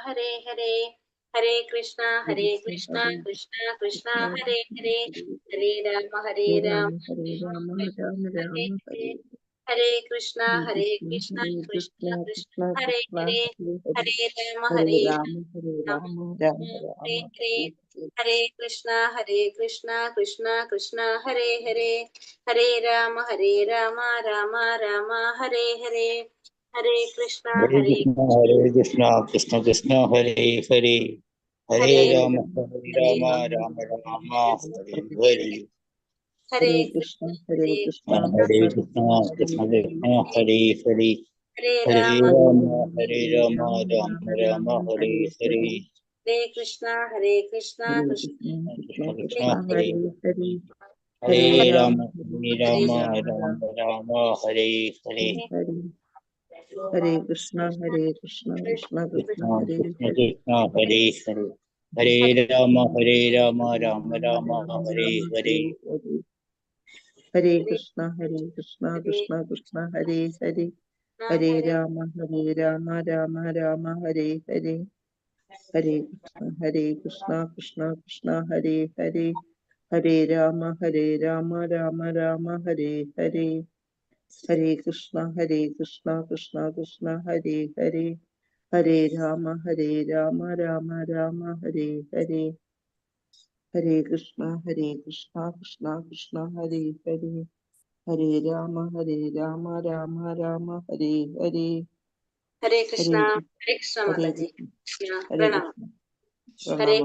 ഹരേ ഹരേ ഹരേ കൃഷ്ണ കൃഷ്ണ കൃഷ്ണ ഹരേ ഹരേ ഹരേ രാമ രാമ ഹരേ ഹരേ ഹരേ കൃഷ്ണ കൃഷ്ണ കൃഷ്ണ ഹരേ ഹരേ ഹരേ രാമ രാമ ഹരേ ഹരേ ഹരേ കൃഷ്ണ കൃഷ്ണ കൃഷ്ണ ഹരേ ഹരേ ഹരേ രാമ രാമ രാമ ഹരേ ഹരേ ഹരേ കൃഷ്ണ കൃഷ്ണ കൃഷ്ണ കൃഷ്ണ ഹരേ ഹരേ ഹരേ രാമ രാമ രാമ ഹരേ ഹരേ ഹരേ കൃഷ്ണ കൃഷ്ണ കൃഷ്ണ കൃഷ്ണ ഹരേ ഹരേ ഹരേ ഹരേ രാമ രാമ രാമ ഹരേ ഹരേ ഹരേ കൃഷ്ണ കൃഷ്ണ കൃഷ്ണ ഹരേ ഹരേ രാമ രാമ രാമ ഹരേ ഹരേ ഹരേ കൃഷ്ണ കൃഷ്ണ കൃഷ്ണ ഹരേ കൃഷ്ണ ഹരേ ഹരേ ഹരേ രാമ രാമ രാമ ഹരേ ഹരേ ഹരേ കൃഷ്ണ കൃഷ്ണ കൃഷ്ണ ഹരേ ഹരേ ഹരേ രാമ രാമ രാമ ഹരേ ഹരേ ഹരേ കൃഷ്ണ കൃഷ്ണ കൃഷ്ണ ഹരേ ഹരേ ഹരേ രാമ രാമ രാമ ഹരേ ഹരേ ഹരേ കൃഷ്ണ കൃഷ്ണ കൃഷ്ണ ഹരേ ഹരേ ഹരേ രാമ രാമ രാമ ഹരേ ഹരേ ഹരേ കൃഷ്ണ കൃഷ്ണ കൃഷ്ണ ഹരേ ഹരേ ഹരേ രാമ രാമ രാമ ഹരേ ഹരേ ഹരേ കൃഷ്ണ മാതാജി പ്രണാമം. ഹരേ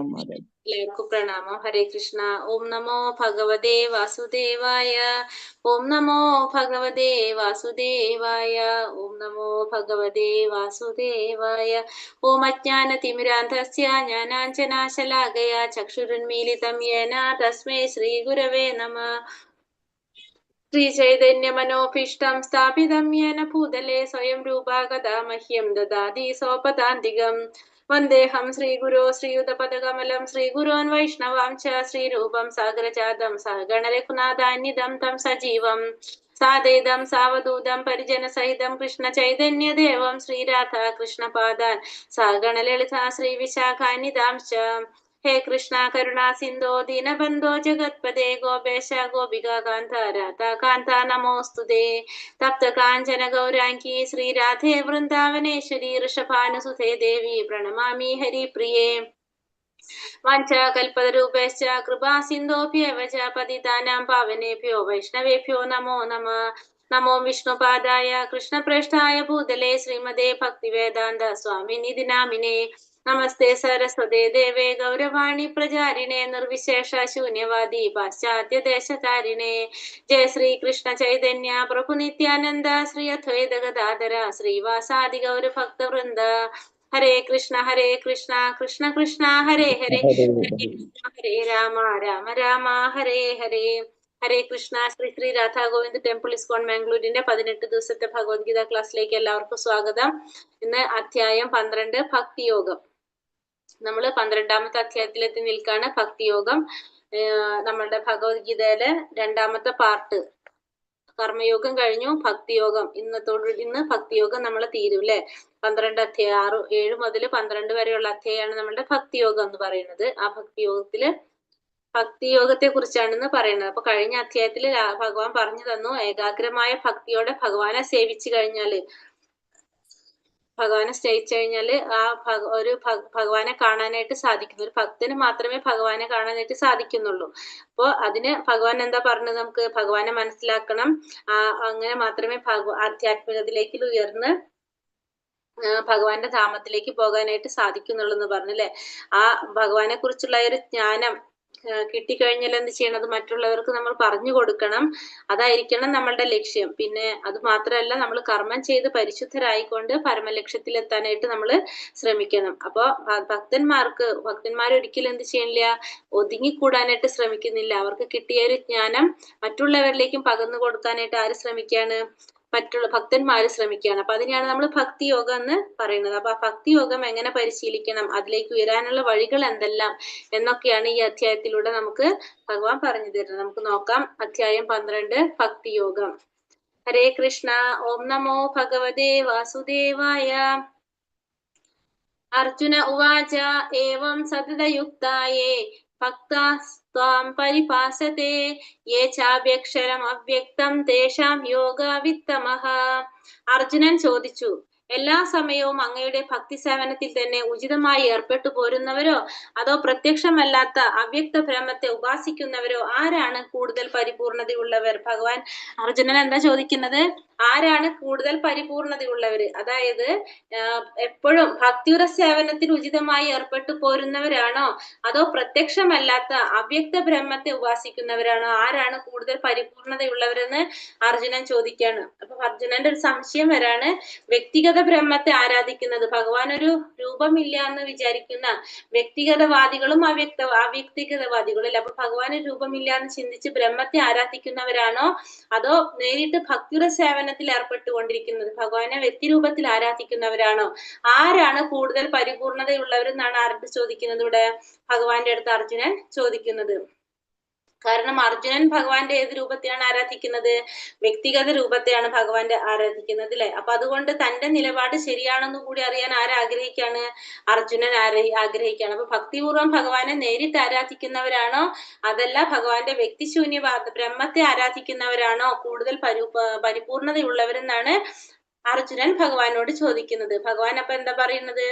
എല്ലാവർക്കും പ്രണാമം. ഹരേ കൃഷ്ണ. ഓം നമോ ഭഗവതേ വാസുദേവായ. ഓം നമോ ഭഗവതേ വാസുദേവായ. ഓം നമോ ഭഗവതേ വാസുദേവായ. ഓം അജ്ഞാനതിമിരാന്ധസ്യ ജ്ഞാനാഞ്ജനാശലാകയ ചക്ഷുരുന്മീലിതം യേന തസ്മൈ ശ്രീ ഗുരവേ നമഃ. ശ്രീചൈതന്യമനോഭീഷ്ടം സ്ഥാപിതം യേന ഭൂതലേ സ്വയം രൂപാ ഗദാ മഹ്യം ദദാതി സ്വപദാന്തികം. വന്ദേഹം ശ്രീഗുരോ ശ്രീയുതപദകമലം ശ്രീഗുരോൻ വൈഷ്ണവാംച ശ്രീരൂപം സാഗരജാതം സഹഗണരഘുനാഥാന്വിതം തം സജീവം സാദൈതം സാവധൂതം പരിജനസഹിതം കൃഷ്ണചൈതന്യദേവം ശ്രീരാധാ കൃഷ്ണപാദാൻ സഹഗണലളിതാ ശ്രീവിശാഖാന്വിതാംശ്ച. ഹേ കൃഷ്ണ കരുണാ സിന്ധോ ദീനബന്ധോ ജഗത്പദേ ഗോപേശ ഗോപികാ കാന്ത രാധാ കാന്ത നമോസ്തുതേ. തപ്ത കാഞ്ചന ഗൗരാംഗി ശ്രീരാധേ വൃന്ദാവനേശ്വരി ഋഷഭാനുസുതേ ദേവി പ്രണമാമി ഹരിപ്രിയേ. വാഞ്ചാകൽപതരൂപേശ്ച കൃപാ സിന്ധോഭ്യവ ച പതിതാനാം പാവനേഭ്യോ വൈഷ്ണവേഭ്യോ നമോ നമഃ. നമോ വിഷ്ണുപാദായ കൃഷ്ണപ്രേഷ്ഠായ ഭൂതലേ ശ്രീമതേ ഭക്തിവേദാന്ത സ്വാമിനിധി നാമിനേ. നമസ്തേ സരസ്വതേ ദേവേ ഗൗരവാണി പ്രചാരിണേ നിർവിശേഷ ശൂന്യവാദി പാശ്ചാത്യ ദേശകാരിണേ. ജയ ശ്രീ കൃഷ്ണ ചൈതന്യ പ്രഭു നിത്യാനന്ദ ശ്രീ അദ്വൈത ഗദാധര ശ്രീവാസാദി ഗൗരഭക്തവൃന്ദ. ഹരേ കൃഷ്ണ കൃഷ്ണ കൃഷ്ണ ഹരേ ഹരേ ഹരേ രാമ രാമ ഹരേ ഹരേ. ഹരേ കൃഷ്ണ. ശ്രീ ശ്രീ രാധാ ഗോവിന്ദ് ടെമ്പിൾ ഇസ്കോൺ മാംഗ്ലൂരിന്റെ 18 ദിവസത്തെ ഭഗവത്ഗീത ക്ലാസ്സിലേക്ക് എല്ലാവർക്കും സ്വാഗതം. ഇന്ന് അധ്യായം 12 ഭക്തിയോഗം. നമ്മൾ 12ാമത്തെ അധ്യായത്തിലെത്തി നിൽക്കാണ്. ഭക്തിയോഗം നമ്മളുടെ ഭഗവത്ഗീതയിലെ 2ാമത്തെ പാർട്ട്. കർമ്മയോഗം കഴിഞ്ഞു, ഭക്തിയോഗം ഇന്ന് ഭക്തിയോഗം നമ്മൾ തീരും അല്ലെ. 12 അധ്യായം 7 മുതൽ 12 വരെയുള്ള അധ്യായമാണ് നമ്മളുടെ ഭക്തിയോഗം എന്ന് പറയുന്നത്. ആ ഭക്തിയോഗത്തെ കുറിച്ചാണ് ഇന്ന് പറയുന്നത്. അപ്പൊ കഴിഞ്ഞ അധ്യായത്തിൽ ഭഗവാൻ പറഞ്ഞു തന്നു, ഏകാഗ്രമായ ഭക്തിയോടെ ഭഗവാനെ സേവിച്ചു കഴിഞ്ഞാല്, ഭഗവാനെ സ്നേഹിച്ചു കഴിഞ്ഞാല് ഭഗവാനെ കാണാനായിട്ട് സാധിക്കുന്നു. ഒരു ഭക്തന് മാത്രമേ ഭഗവാനെ കാണാനായിട്ട് സാധിക്കുന്നുള്ളൂ. അപ്പോ അതിന് ഭഗവാൻ എന്താ പറഞ്ഞത്? നമുക്ക് ഭഗവാനെ മനസ്സിലാക്കണം. അങ്ങനെ മാത്രമേ ആധ്യാത്മികതയിലേക്ക് ഉയർന്ന് ഭഗവാന്റെ ധാമത്തിലേക്ക് പോകാനായിട്ട് സാധിക്കുന്നുള്ളൂ എന്ന് പറഞ്ഞല്ലേ. ആ ഭഗവാനെ കുറിച്ചുള്ള ഒരു ജ്ഞാനം കിട്ടിക്കഴിഞ്ഞാൽ എന്ത് ചെയ്യണം? അത് മറ്റുള്ളവർക്ക് നമ്മൾ പറഞ്ഞു കൊടുക്കണം. അതായിരിക്കണം നമ്മളുടെ ലക്ഷ്യം. പിന്നെ അത് മാത്രമല്ല, നമ്മൾ കർമ്മം ചെയ്ത് പരിശുദ്ധരായിക്കൊണ്ട് പരമലക്ഷ്യത്തിലെത്താനായിട്ട് നമ്മൾ ശ്രമിക്കണം. അപ്പൊ ഭക്തന്മാർ ഒരിക്കലും എന്ത് ചെയ്യണില്ല? ഒതുങ്ങിക്കൂടാനായിട്ട് ശ്രമിക്കുന്നില്ല. അവർക്ക് കിട്ടിയ ഒരു ജ്ഞാനം മറ്റുള്ളവരിലേക്കും പകർന്നു കൊടുക്കാനായിട്ട് ആര് ശ്രമിക്കുകയാണ്? മറ്റുള്ള ഭക്തന്മാര് ശ്രമിക്കുകയാണ്. അപ്പൊ അതിനെയാണ് നമ്മൾ ഭക്തിയോഗം എന്ന് പറയുന്നത്. അപ്പൊ ആ ഭക്തിയോഗം എങ്ങനെ പരിശീലിക്കണം, അതിലേക്ക് ഉയരാനുള്ള വഴികൾ എന്തെല്ലാം എന്നൊക്കെയാണ് ഈ അധ്യായത്തിലൂടെ നമുക്ക് ഭഗവാൻ പറഞ്ഞു തരുന്നത്. നമുക്ക് നോക്കാം. അധ്യായം 12 ഭക്തിയോഗം. ഹരേ കൃഷ്ണ. ഓം നമോ ഭഗവതേ വാസുദേവായ. अर्जुन उवाच एवं सततयुक्ताये भक्तास्त्वां परिपासते ये चाव्यक्षरम् अव्यक्तं तेषां യോഗവിത്തമഃ. അർജുനൻ ചോദിച്ചു, എല്ലാ സമയവും അങ്ങയുടെ ഭക്തി സേവനത്തിൽ തന്നെ ഉചിതമായി ഏർപ്പെട്ടു പോരുന്നവരോ അതോ പ്രത്യക്ഷമല്ലാത്ത അവ്യക്ത ബ്രഹ്മത്തെ ഉപാസിക്കുന്നവരോ ആരാണ് കൂടുതൽ പരിപൂർണതയുള്ളവർ? ഭഗവാൻ അർജുനൻ എന്താ ചോദിക്കുന്നത്? ആരാണ് കൂടുതൽ പരിപൂർണതയുള്ളവര്? അതായത് എപ്പോഴും ഭക്തിയുടെ സേവനത്തിൽ ഉചിതമായി ഏർപ്പെട്ടു പോരുന്നവരാണോ അതോ പ്രത്യക്ഷമല്ലാത്ത അവ്യക്ത ബ്രഹ്മത്തെ ഉപാസിക്കുന്നവരാണോ? ആരാണ് കൂടുതൽ പരിപൂർണതയുള്ളവരെന്ന് അർജുനൻ ചോദിക്കാണ്. അപ്പൊ അർജുനന്റെ ഒരു സംശയം വരാണ്, വ്യക്തിഗത ബ്രഹ്മത്തെ ആരാധിക്കുന്നത്, ഭഗവാൻ ഒരു രൂപമില്ല എന്ന് വിചാരിക്കുന്ന വ്യക്തിഗതവാദികളും അവ്യക്തിഗതവാദികളും അല്ല. അപ്പൊ ഭഗവാൻ രൂപമില്ല എന്ന് ചിന്തിച്ച് ബ്രഹ്മത്തെ ആരാധിക്കുന്നവരാണോ അതോ നേരിട്ട് ഭക്തിയുടെ സേവനത്തിൽ ഏർപ്പെട്ടുകൊണ്ടിരിക്കുന്നത് ഭഗവാനെ വ്യക്തിരൂപത്തിൽ ആരാധിക്കുന്നവരാണോ? ആരാണ് കൂടുതൽ പരിപൂർണതയുള്ളവരെന്നാണ് ആരുടെ ചോദിക്കുന്നത്? ഇവിടെ ഭഗവാന്റെ അടുത്ത് അർജുനൻ ചോദിക്കുന്നത്. കാരണം അർജുനൻ ഭഗവാന്റെ ഏത് രൂപത്തെയാണ് ആരാധിക്കുന്നത്? വ്യക്തിഗത രൂപത്തെയാണ് ഭഗവാന്റെ ആരാധിക്കുന്നത്, അല്ലെ? അപ്പൊ അതുകൊണ്ട് തന്റെ നിലപാട് ശരിയാണെന്ന് കൂടി അറിയാൻ ആരാഗ്രഹിക്കാണ്? അർജുനൻ ആഗ്രഹിക്കാണ്. അപ്പൊ ഭക്തിപൂർവ്വം ഭഗവാനെ നേരിട്ട് ആരാധിക്കുന്നവരാണോ അതല്ല ഭഗവാന്റെ വ്യക്തിശൂന്യവാദ ബ്രഹ്മത്തെ ആരാധിക്കുന്നവരാണോ കൂടുതൽ പരിപൂർണതയുള്ളവരെന്നാണ് അർജുനൻ ഭഗവാനോട് ചോദിക്കുന്നത്. ഭഗവാൻ അപ്പൊ എന്താ പറയുന്നത്?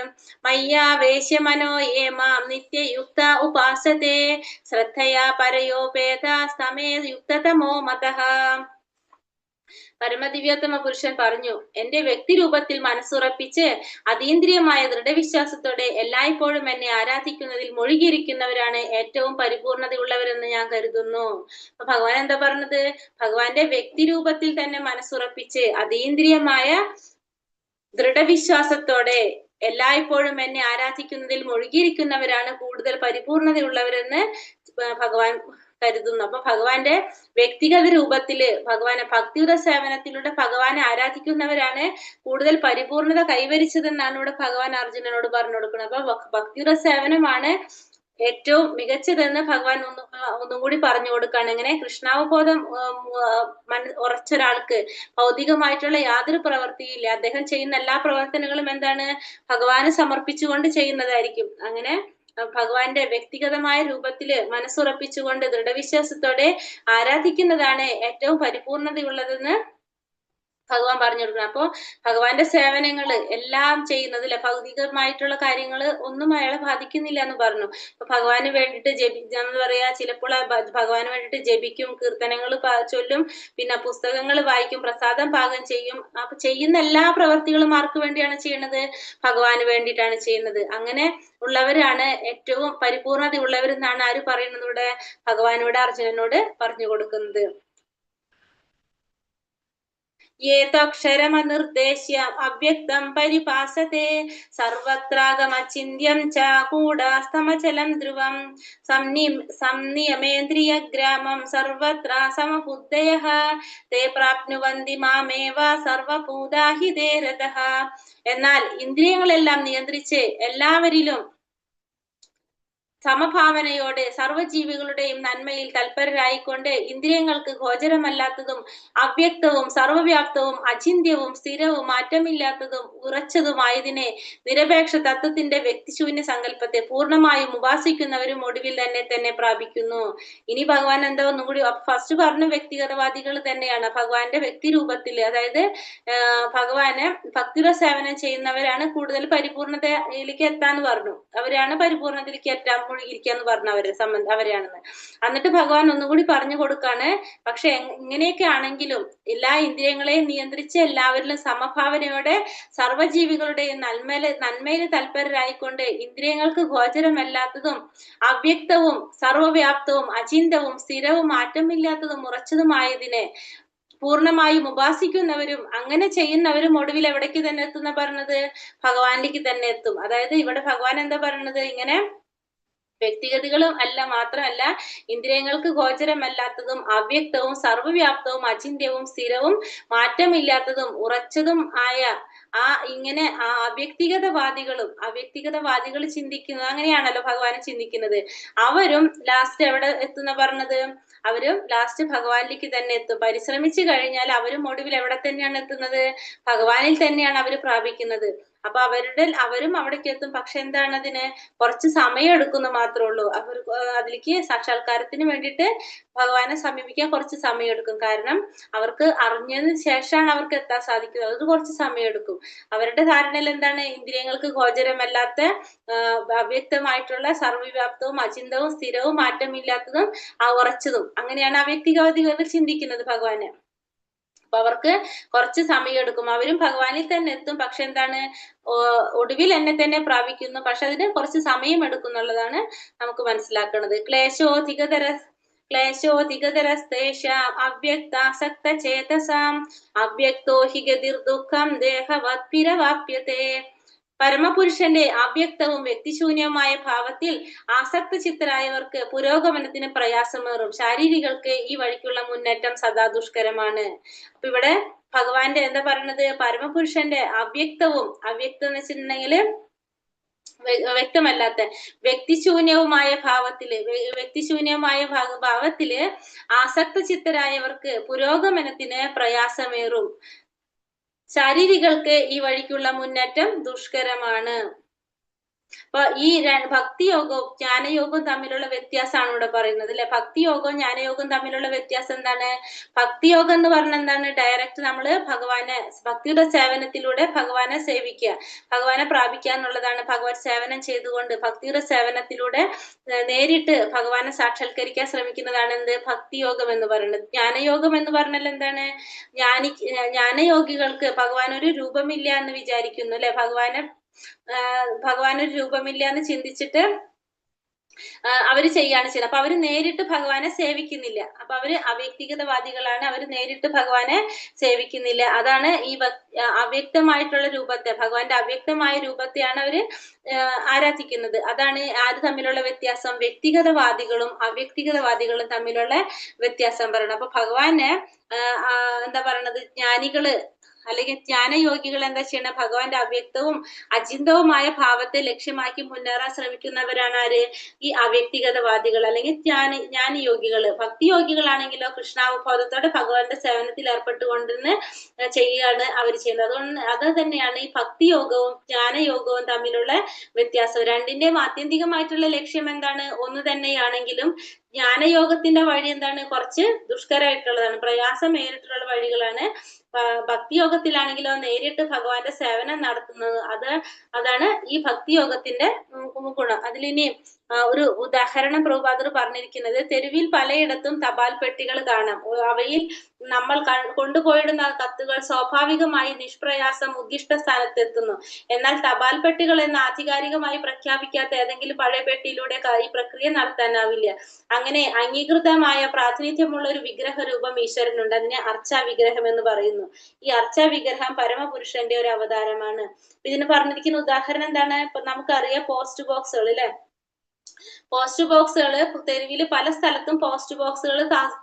മയ്യാവേശ്യമനോ യേ മാം നിത്യയുക്ത ഉപാസത്തെ ശ്രദ്ധയാ പരയോപേത സ്തമേ യുക്തതമോ മതഃ. പരമദിവ്യോത്തമ പുരുഷൻ പറഞ്ഞു, എന്റെ വ്യക്തിരൂപത്തിൽ മനസ്സുറപ്പിച്ച് അതീന്ദ്രിയമായ ദൃഢവിശ്വാസത്തോടെ എല്ലായ്പ്പോഴും എന്നെ ആരാധിക്കുന്നതിൽ മുഴുകിയിരിക്കുന്നവരാണ് ഏറ്റവും പരിപൂർണതയുള്ളവരെന്ന് ഞാൻ കരുതുന്നു. അപ്പൊ ഭഗവാൻ എന്താ പറഞ്ഞത്? ഭഗവാന്റെ വ്യക്തിരൂപത്തിൽ തന്നെ മനസ്സുറപ്പിച്ച് അതീന്ദ്രിയമായ ദൃഢവിശ്വാസത്തോടെ എല്ലായ്പ്പോഴും എന്നെ ആരാധിക്കുന്നതിൽ മുഴുകിയിരിക്കുന്നവരാണ് കൂടുതൽ പരിപൂർണതയുള്ളവരെന്ന് ഭഗവാൻ കരുതുന്നു. അപ്പൊ ഭഗവാന്റെ വ്യക്തിഗത രൂപത്തില് ഭഗവാനെ ഭക്തിയുടെ സേവനത്തിലൂടെ ഭഗവാനെ ആരാധിക്കുന്നവരാണ് കൂടുതൽ പരിപൂർണത കൈവരിച്ചതെന്നാണ് ഇവിടെ ഭഗവാൻ അർജുനനോട് പറഞ്ഞു കൊടുക്കുന്നത്. അപ്പൊ ഭക്തിയുടെ സേവനമാണ് ഏറ്റവും മികച്ചതെന്ന് ഭഗവാൻ ഒന്നും കൂടി പറഞ്ഞു കൊടുക്കാണ്. എങ്ങനെ? കൃഷ്ണാവബോധം ഉറച്ചൊരാൾക്ക് ഭൗതികമായിട്ടുള്ള യാതൊരു പ്രവൃത്തിയില്ല, അദ്ദേഹം ചെയ്യുന്ന എല്ലാ പ്രവർത്തനങ്ങളും എന്താണ്? ഭഗവാന് സമർപ്പിച്ചുകൊണ്ട് ചെയ്യുന്നതായിരിക്കും. അങ്ങനെ ഭഗവാന്റെ വ്യക്തിഗതമായ രൂപത്തില് മനസ്സുറപ്പിച്ചുകൊണ്ട് ദൃഢവിശ്വാസത്തോടെ ആരാധിക്കുന്നതാണ് ഏറ്റവും പരിപൂർണതയുള്ളതെന്ന് ഭഗവാൻ പറഞ്ഞു കൊടുക്കണം. അപ്പൊ ഭഗവാന്റെ സേവനങ്ങള് എല്ലാം ചെയ്യുന്നത് അല്ലെ, ഭൗതികമായിട്ടുള്ള കാര്യങ്ങള് ഒന്നും അയാളെ ബാധിക്കുന്നില്ല എന്ന് പറഞ്ഞു. അപ്പൊ ഭഗവാന് വേണ്ടിയിട്ട് എന്താ പറയാ, ചിലപ്പോൾ ഭഗവാന് വേണ്ടിയിട്ട് ജപിക്കും, കീർത്തനങ്ങൾ ചൊല്ലും, പിന്നെ പുസ്തകങ്ങൾ വായിക്കും, പ്രസാദം പാകം ചെയ്യും. അപ്പൊ ചെയ്യുന്ന എല്ലാ പ്രവർത്തികളും ആർക്ക് വേണ്ടിയാണ് ചെയ്യുന്നത്? ഭഗവാന് വേണ്ടിയിട്ടാണ് ചെയ്യുന്നത്. അങ്ങനെ ഉള്ളവരാണ് ഏറ്റവും പരിപൂർണതയുള്ളവരെന്നാണ് ആര് പറയുന്നത്? ഇവിടെ ഭഗവാനോട് അർജുനനോട് പറഞ്ഞു കൊടുക്കുന്നത്. ये तक्षरमनिर्देश्य अव्यक्तं परिपासते सर्वत्रागमचिन्त्यं च कूटस्थमचलं ध्रुवं संनियमेन्द्रियग्रामं सर्वत्र समबुद्धयः ते प्राप्नुवन्ति मामेव सर्वभूता हि ते रतः. എന്നാൽ ഇന്ദ്രിയങ്ങളെല്ലാം നിയന്ത്രിച്ച് എല്ലാവരിലും സമഭാവനയോടെ സർവ്വജീവികളുടെയും നന്മയിൽ തൽപരരായിക്കൊണ്ട് ഇന്ദ്രിയങ്ങൾക്ക് ഗോചരമല്ലാത്തതും അവ്യക്തവും സർവവ്യാപ്തവും അചിന്ത്യവും സ്ഥിരവും മാറ്റമില്ലാത്തതും ഉറച്ചതുമായതിനെ നിരപേക്ഷ തത്വത്തിന്റെ വ്യക്തിശൂന്യ സങ്കല്പത്തെ പൂർണ്ണമായും ഉപാസിക്കുന്നവരും ഒടുവിൽ തന്നെ പ്രാപിക്കുന്നു. ഇനി ഭഗവാൻ എന്താ ഒന്നും കൂടി ഫസ്റ്റ് പറഞ്ഞു, വ്യക്തിഗതവാദികൾ തന്നെയാണ്. ഭഗവാന്റെ വ്യക്തി രൂപത്തില്, അതായത് ഭഗവാന് ഭക്തിയുടെ സേവനം ചെയ്യുന്നവരാണ് കൂടുതൽ പരിപൂർണതയിലേക്ക് എത്താന്ന് പറഞ്ഞു. അവരാണ് പരിപൂർണതയിലേക്ക് എത്താൻ മുഴുകിയിരിക്കാന്ന് പറഞ്ഞു അവരെയാണെന്ന്. എന്നിട്ട് ഭഗവാൻ ഒന്നുകൂടി പറഞ്ഞു കൊടുക്കാണ്, പക്ഷെ ഇങ്ങനെയൊക്കെ ആണെങ്കിലും എല്ലാ ഇന്ദ്രിയങ്ങളെയും നിയന്ത്രിച്ച് എല്ലാവരിലും സമഭാവനയോടെ സർവ്വജീവികളുടെയും നന്മയിൽ തൽപരരായിക്കൊണ്ട് ഇന്ദ്രിയങ്ങൾക്ക് ഗോചരമല്ലാത്തതും അവ്യക്തവും സർവവ്യാപ്തവും അചിന്തവും സ്ഥിരവും മാറ്റമില്ലാത്തതും ഉറച്ചതുമായതിനെ പൂർണ്ണമായും ഉപാസിക്കുന്നവരും അങ്ങനെ ചെയ്യുന്നവരും ഒടുവിൽ എവിടേക്ക് തന്നെ എത്തുന്ന പറഞ്ഞത്? ഭഗവാനിലേക്ക് തന്നെ എത്തും. അതായത് ഇവിടെ ഭഗവാൻ എന്താ പറയുന്നത്? ഇങ്ങനെ വ്യക്തിഗതികളും അല്ല, മാത്രമല്ല ഇന്ദ്രിയങ്ങൾക്ക് ഗോചരമല്ലാത്തതും അവ്യക്തവും സർവ്വവ്യാപ്തവും അചിന്ത്യവും സ്ഥിരവും മാറ്റമില്ലാത്തതും ഉറച്ചതും ആയ ഇങ്ങനെ അവ്യക്തിഗതവാദികൾ ചിന്തിക്കുന്നത് അങ്ങനെയാണല്ലോ ഭഗവാൻ ചിന്തിക്കുന്നത്. അവരും ലാസ്റ്റ് എവിടെ എത്തുന്ന പറഞ്ഞത്? അവരും ലാസ്റ്റ് ഭഗവാനിലേക്ക് തന്നെ എത്തും. പരിശ്രമിച്ചു കഴിഞ്ഞാൽ അവരും ഒടുവിൽ എവിടെ തന്നെയാണ് എത്തുന്നത്? ഭഗവാനിൽ തന്നെയാണ് അവർ പ്രാപിക്കുന്നത്. അപ്പൊ അവരും അവിടേക്ക് എത്തും. പക്ഷെ എന്താണ്, അതിന് കുറച്ച് സമയം എടുക്കുന്നു മാത്രമേ ഉള്ളൂ. അവർ അതിലേക്ക് സാക്ഷാത്കാരത്തിന് വേണ്ടിയിട്ട് ഭഗവാനെ സമീപിക്കാൻ കുറച്ച് സമയം എടുക്കും. കാരണം അവർക്ക് അറിഞ്ഞതിന് ശേഷമാണ് അവർക്ക് എത്താൻ സാധിക്കുന്നത്. അത് കുറച്ച് സമയം എടുക്കും. അവരുടെ ധാരണയിൽ എന്താണ്, ഇന്ദ്രിയങ്ങൾക്ക് ഗോചരമല്ലാത്ത അവ്യക്തമായിട്ടുള്ള സർവ്വവ്യാപ്തവും അചിന്തവും സ്ഥിരവും മാറ്റമില്ലാത്തതും ഉറച്ചതും, അങ്ങനെയാണ് അവ്യക്തികവാദികൾ ചിന്തിക്കുന്നത് ഭഗവാനെ. അപ്പൊ അവർക്ക് കുറച്ച് സമയം എടുക്കും. അവരും ഭഗവാനിൽ തന്നെ എത്തും. പക്ഷെ എന്താണ്, ഒടുവിൽ എന്നെ തന്നെ പ്രാപിക്കുന്നു. പക്ഷെ അതിന് കുറച്ച് സമയം എടുക്കും എന്നുള്ളതാണ് നമുക്ക് മനസ്സിലാക്കുന്നത്. ക്ലേശോധികതരസ്തേഷാം അവ്യക്താസക്ത ചേതസാം അവ്യക്തോ ഹി ഗതിർ ദുഃഖം ദേഹവത്പിരവാപ്യത്തെ. പരമപുരുഷന്റെ അവ്യക്തവും വ്യക്തിശൂന്യവുമായ ഭാവത്തിൽ ആസക്ത ചിത്തരായവർക്ക് പുരോഗമനത്തിന് പ്രയാസമേറും. ശാരീരികൾക്ക് ഈ വഴിക്കുള്ള മുന്നേറ്റം സദാ ദുഷ്കരമാണ്. അപ്പൊ ഇവിടെ ഭഗവാന്റെ എന്താ പറയുന്നത്, പരമപുരുഷന്റെ അവ്യക്തം എന്ന് വെച്ചിട്ടുണ്ടെങ്കിൽ വ്യക്തമല്ലാത്ത വ്യക്തിശൂന്യവുമായ ഭാവത്തില് ആസക്ത ചിത്തരായവർക്ക് പുരോഗമനത്തിന് പ്രയാസമേറും. ശാരീരികൾക്ക് ഈ വഴിക്കുള്ള മുന്നേറ്റം ദുഷ്കരമാണ്. അപ്പൊ ഈ ഭക്തിയോഗവും ജ്ഞാനയോഗവും തമ്മിലുള്ള വ്യത്യാസമാണ് ഇവിടെ പറയുന്നത് അല്ലെ. ഭക്തിയോഗവും ജ്ഞാനയോഗവും തമ്മിലുള്ള വ്യത്യാസം എന്താണ്? ഭക്തിയോഗം എന്ന് പറഞ്ഞാൽ എന്താണ്? ഡയറക്റ്റ് നമ്മള് ഭക്തിയുടെ സേവനത്തിലൂടെ ഭഗവാനെ സേവിക്കുക, ഭഗവാനെ പ്രാപിക്കുക എന്നുള്ളതാണ്. ഭഗവത് സേവനം ചെയ്തുകൊണ്ട് ഭക്തിയുടെ സേവനത്തിലൂടെ നേരിട്ട് ഭഗവാനെ സാക്ഷാത്കരിക്കാൻ ശ്രമിക്കുന്നതാണ് എന്ത്? ഭക്തിയോഗം എന്ന് പറയുന്നത്. ജ്ഞാനയോഗം എന്ന് പറഞ്ഞാൽ എന്താണ്? ജ്ഞാനയോഗികൾക്ക് ഭഗവാൻ ഒരു രൂപമില്ല എന്ന് വിചാരിക്കുന്നു അല്ലെ. ഭഗവാനൊരു രൂപമില്ല എന്ന് ചിന്തിച്ചിട്ട് അവര് ചെയ്യാണ് ചെയ്യുന്നത്. അപ്പൊ അവര് നേരിട്ട് ഭഗവാനെ സേവിക്കുന്നില്ല. അപ്പൊ അവര് അവ്യക്തിഗതവാദികളാണ്. അവര് നേരിട്ട് ഭഗവാനെ സേവിക്കുന്നില്ല. അതാണ് ഈ അവ്യക്തമായിട്ടുള്ള രൂപത്തെ, ഭഗവാന്റെ അവ്യക്തമായ രൂപത്തെയാണ് അവര് ആരാധിക്കുന്നത്. അതാണ് ആര് തമ്മിലുള്ള വ്യത്യാസം? വ്യക്തിഗതവാദികളും അവ്യക്തിഗതവാദികളും തമ്മിലുള്ള വ്യത്യാസം പറയണം. അപ്പൊ ഭഗവാനെ എന്താ പറയണത്, ജ്ഞാനികള് അല്ലെങ്കിൽ ജ്ഞാനയോഗികൾ എന്താ ചെയ്യണം? ഭഗവാന്റെ അവ്യക്തവും അചിന്തവുമായ ഭാവത്തെ ലക്ഷ്യമാക്കി മുന്നേറാൻ ശ്രമിക്കുന്നവരാണ് ആര്? ഈ അവ്യക്തിഗതവാദികൾ അല്ലെങ്കിൽ ജ്ഞാനയോഗികള്. ഭക്തിയോഗികളാണെങ്കിലോ കൃഷ്ണാവബോധത്തോടെ ഭഗവാന്റെ സേവനത്തിൽ ഏർപ്പെട്ടുകൊണ്ടിരുന്ന് ചെയ്യുകയാണ് അവർ ചെയ്യുന്നത്. അത് തന്നെയാണ് ഈ ഭക്തിയോഗവും ജ്ഞാനയോഗവും തമ്മിലുള്ള വ്യത്യാസം. രണ്ടിന്റെയും ആത്യന്തികമായിട്ടുള്ള ലക്ഷ്യം എന്താണ്? ഒന്ന് തന്നെയാണെങ്കിലും ജ്ഞാനയോഗത്തിന്റെ വഴി എന്താണ്? കുറച്ച് ദുഷ്കരമായിട്ടുള്ളതാണ്, പ്രയാസമേറിയിട്ടുള്ള വഴികളാണ്. ഭക്തിയോഗത്തിലാണെങ്കിലോ നേരിട്ട് ഭഗവാന്റെ സേവനം നടത്തുന്നത്. അതാണ് ഈ ഭക്തിയോഗത്തിന്റെ ഗുണം. അതിലിനി ഒരു ഉദാഹരണം പ്രഭുപാദർ പറഞ്ഞിരിക്കുന്നത്, തെരുവിൽ പലയിടത്തും തപാൽ പെട്ടികൾ കാണാം. അവയിൽ നമ്മൾ കൊണ്ടുപോയിടുന്ന കത്തുകൾ സ്വാഭാവികമായി നിഷ്പ്രയാസം ഉദ്ദിഷ്ട സ്ഥാനത്തെത്തുന്നു. എന്നാൽ തപാൽ പെട്ടികൾ എന്ന് ആധികാരികമായി പ്രഖ്യാപിക്കാത്ത ഏതെങ്കിലും പഴയ പെട്ടിയിലൂടെ ഈ പ്രക്രിയ നടത്താനാവില്ല. അങ്ങനെ അംഗീകൃതമായ പ്രാതിനിധ്യമുള്ള ഒരു വിഗ്രഹ രൂപം ഈശ്വരനുണ്ട്. അതിനെ അർച്ചാ വിഗ്രഹം എന്ന് പറയുന്നു. ഈ അർച്ചാ വിഗ്രഹം പരമപുരുഷന്റെ ഒരു അവതാരമാണ്. ഇതിന് പറഞ്ഞിരിക്കുന്ന ഉദാഹരണം എന്താണ്? ഇപ്പൊ നമുക്കറിയാം പോസ്റ്റ് ബോക്സുകൾ അല്ലെ. പോസ്റ്റ് ബോക്സുകൾ തെരുവില് പല സ്ഥലത്തും പോസ്റ്റ് ബോക്സുകൾ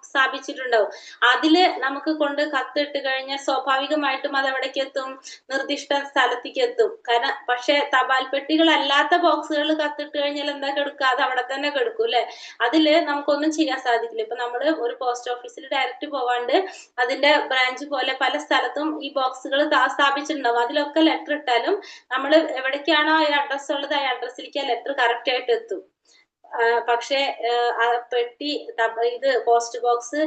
സ്ഥാപിച്ചിട്ടുണ്ടാവും. അതില് നമുക്ക് കൊണ്ട് കത്തിട്ട് കഴിഞ്ഞാൽ സ്വാഭാവികമായിട്ടും അത് എവിടേക്ക് എത്തും? നിർദ്ദിഷ്ട സ്ഥലത്തേക്ക് എത്തും. കാരണം പക്ഷെ തപാൽ പെട്ടികളല്ലാത്ത ബോക്സുകൾ കത്തിട്ട് കഴിഞ്ഞാൽ എന്താ കെടുക്കുക? അത് അവിടെ തന്നെ കെടുക്കും അല്ലെ. അതില് നമുക്കൊന്നും ചെയ്യാൻ സാധിക്കില്ല. ഇപ്പൊ നമ്മള് ഒരു പോസ്റ്റ് ഓഫീസിൽ ഡയറക്റ്റ് പോവാണ്ട് അതിന്റെ ബ്രാഞ്ച് പോലെ പല സ്ഥലത്തും ഈ ബോക്സുകൾ സ്ഥാപിച്ചിട്ടുണ്ടാവും. അതിലൊക്കെ ലെറ്റർ ഇട്ടാലും നമ്മൾ എവിടേക്കാണോ ഈ അഡ്രസ് ഉള്ളത് ആ അഡ്രസ്സിലേക്ക് ആ ലെറ്റർ കറക്റ്റ് ആയിട്ട് എത്തും. പക്ഷെ പെട്ടി ഇത് പോസ്റ്റ് ബോക്സ്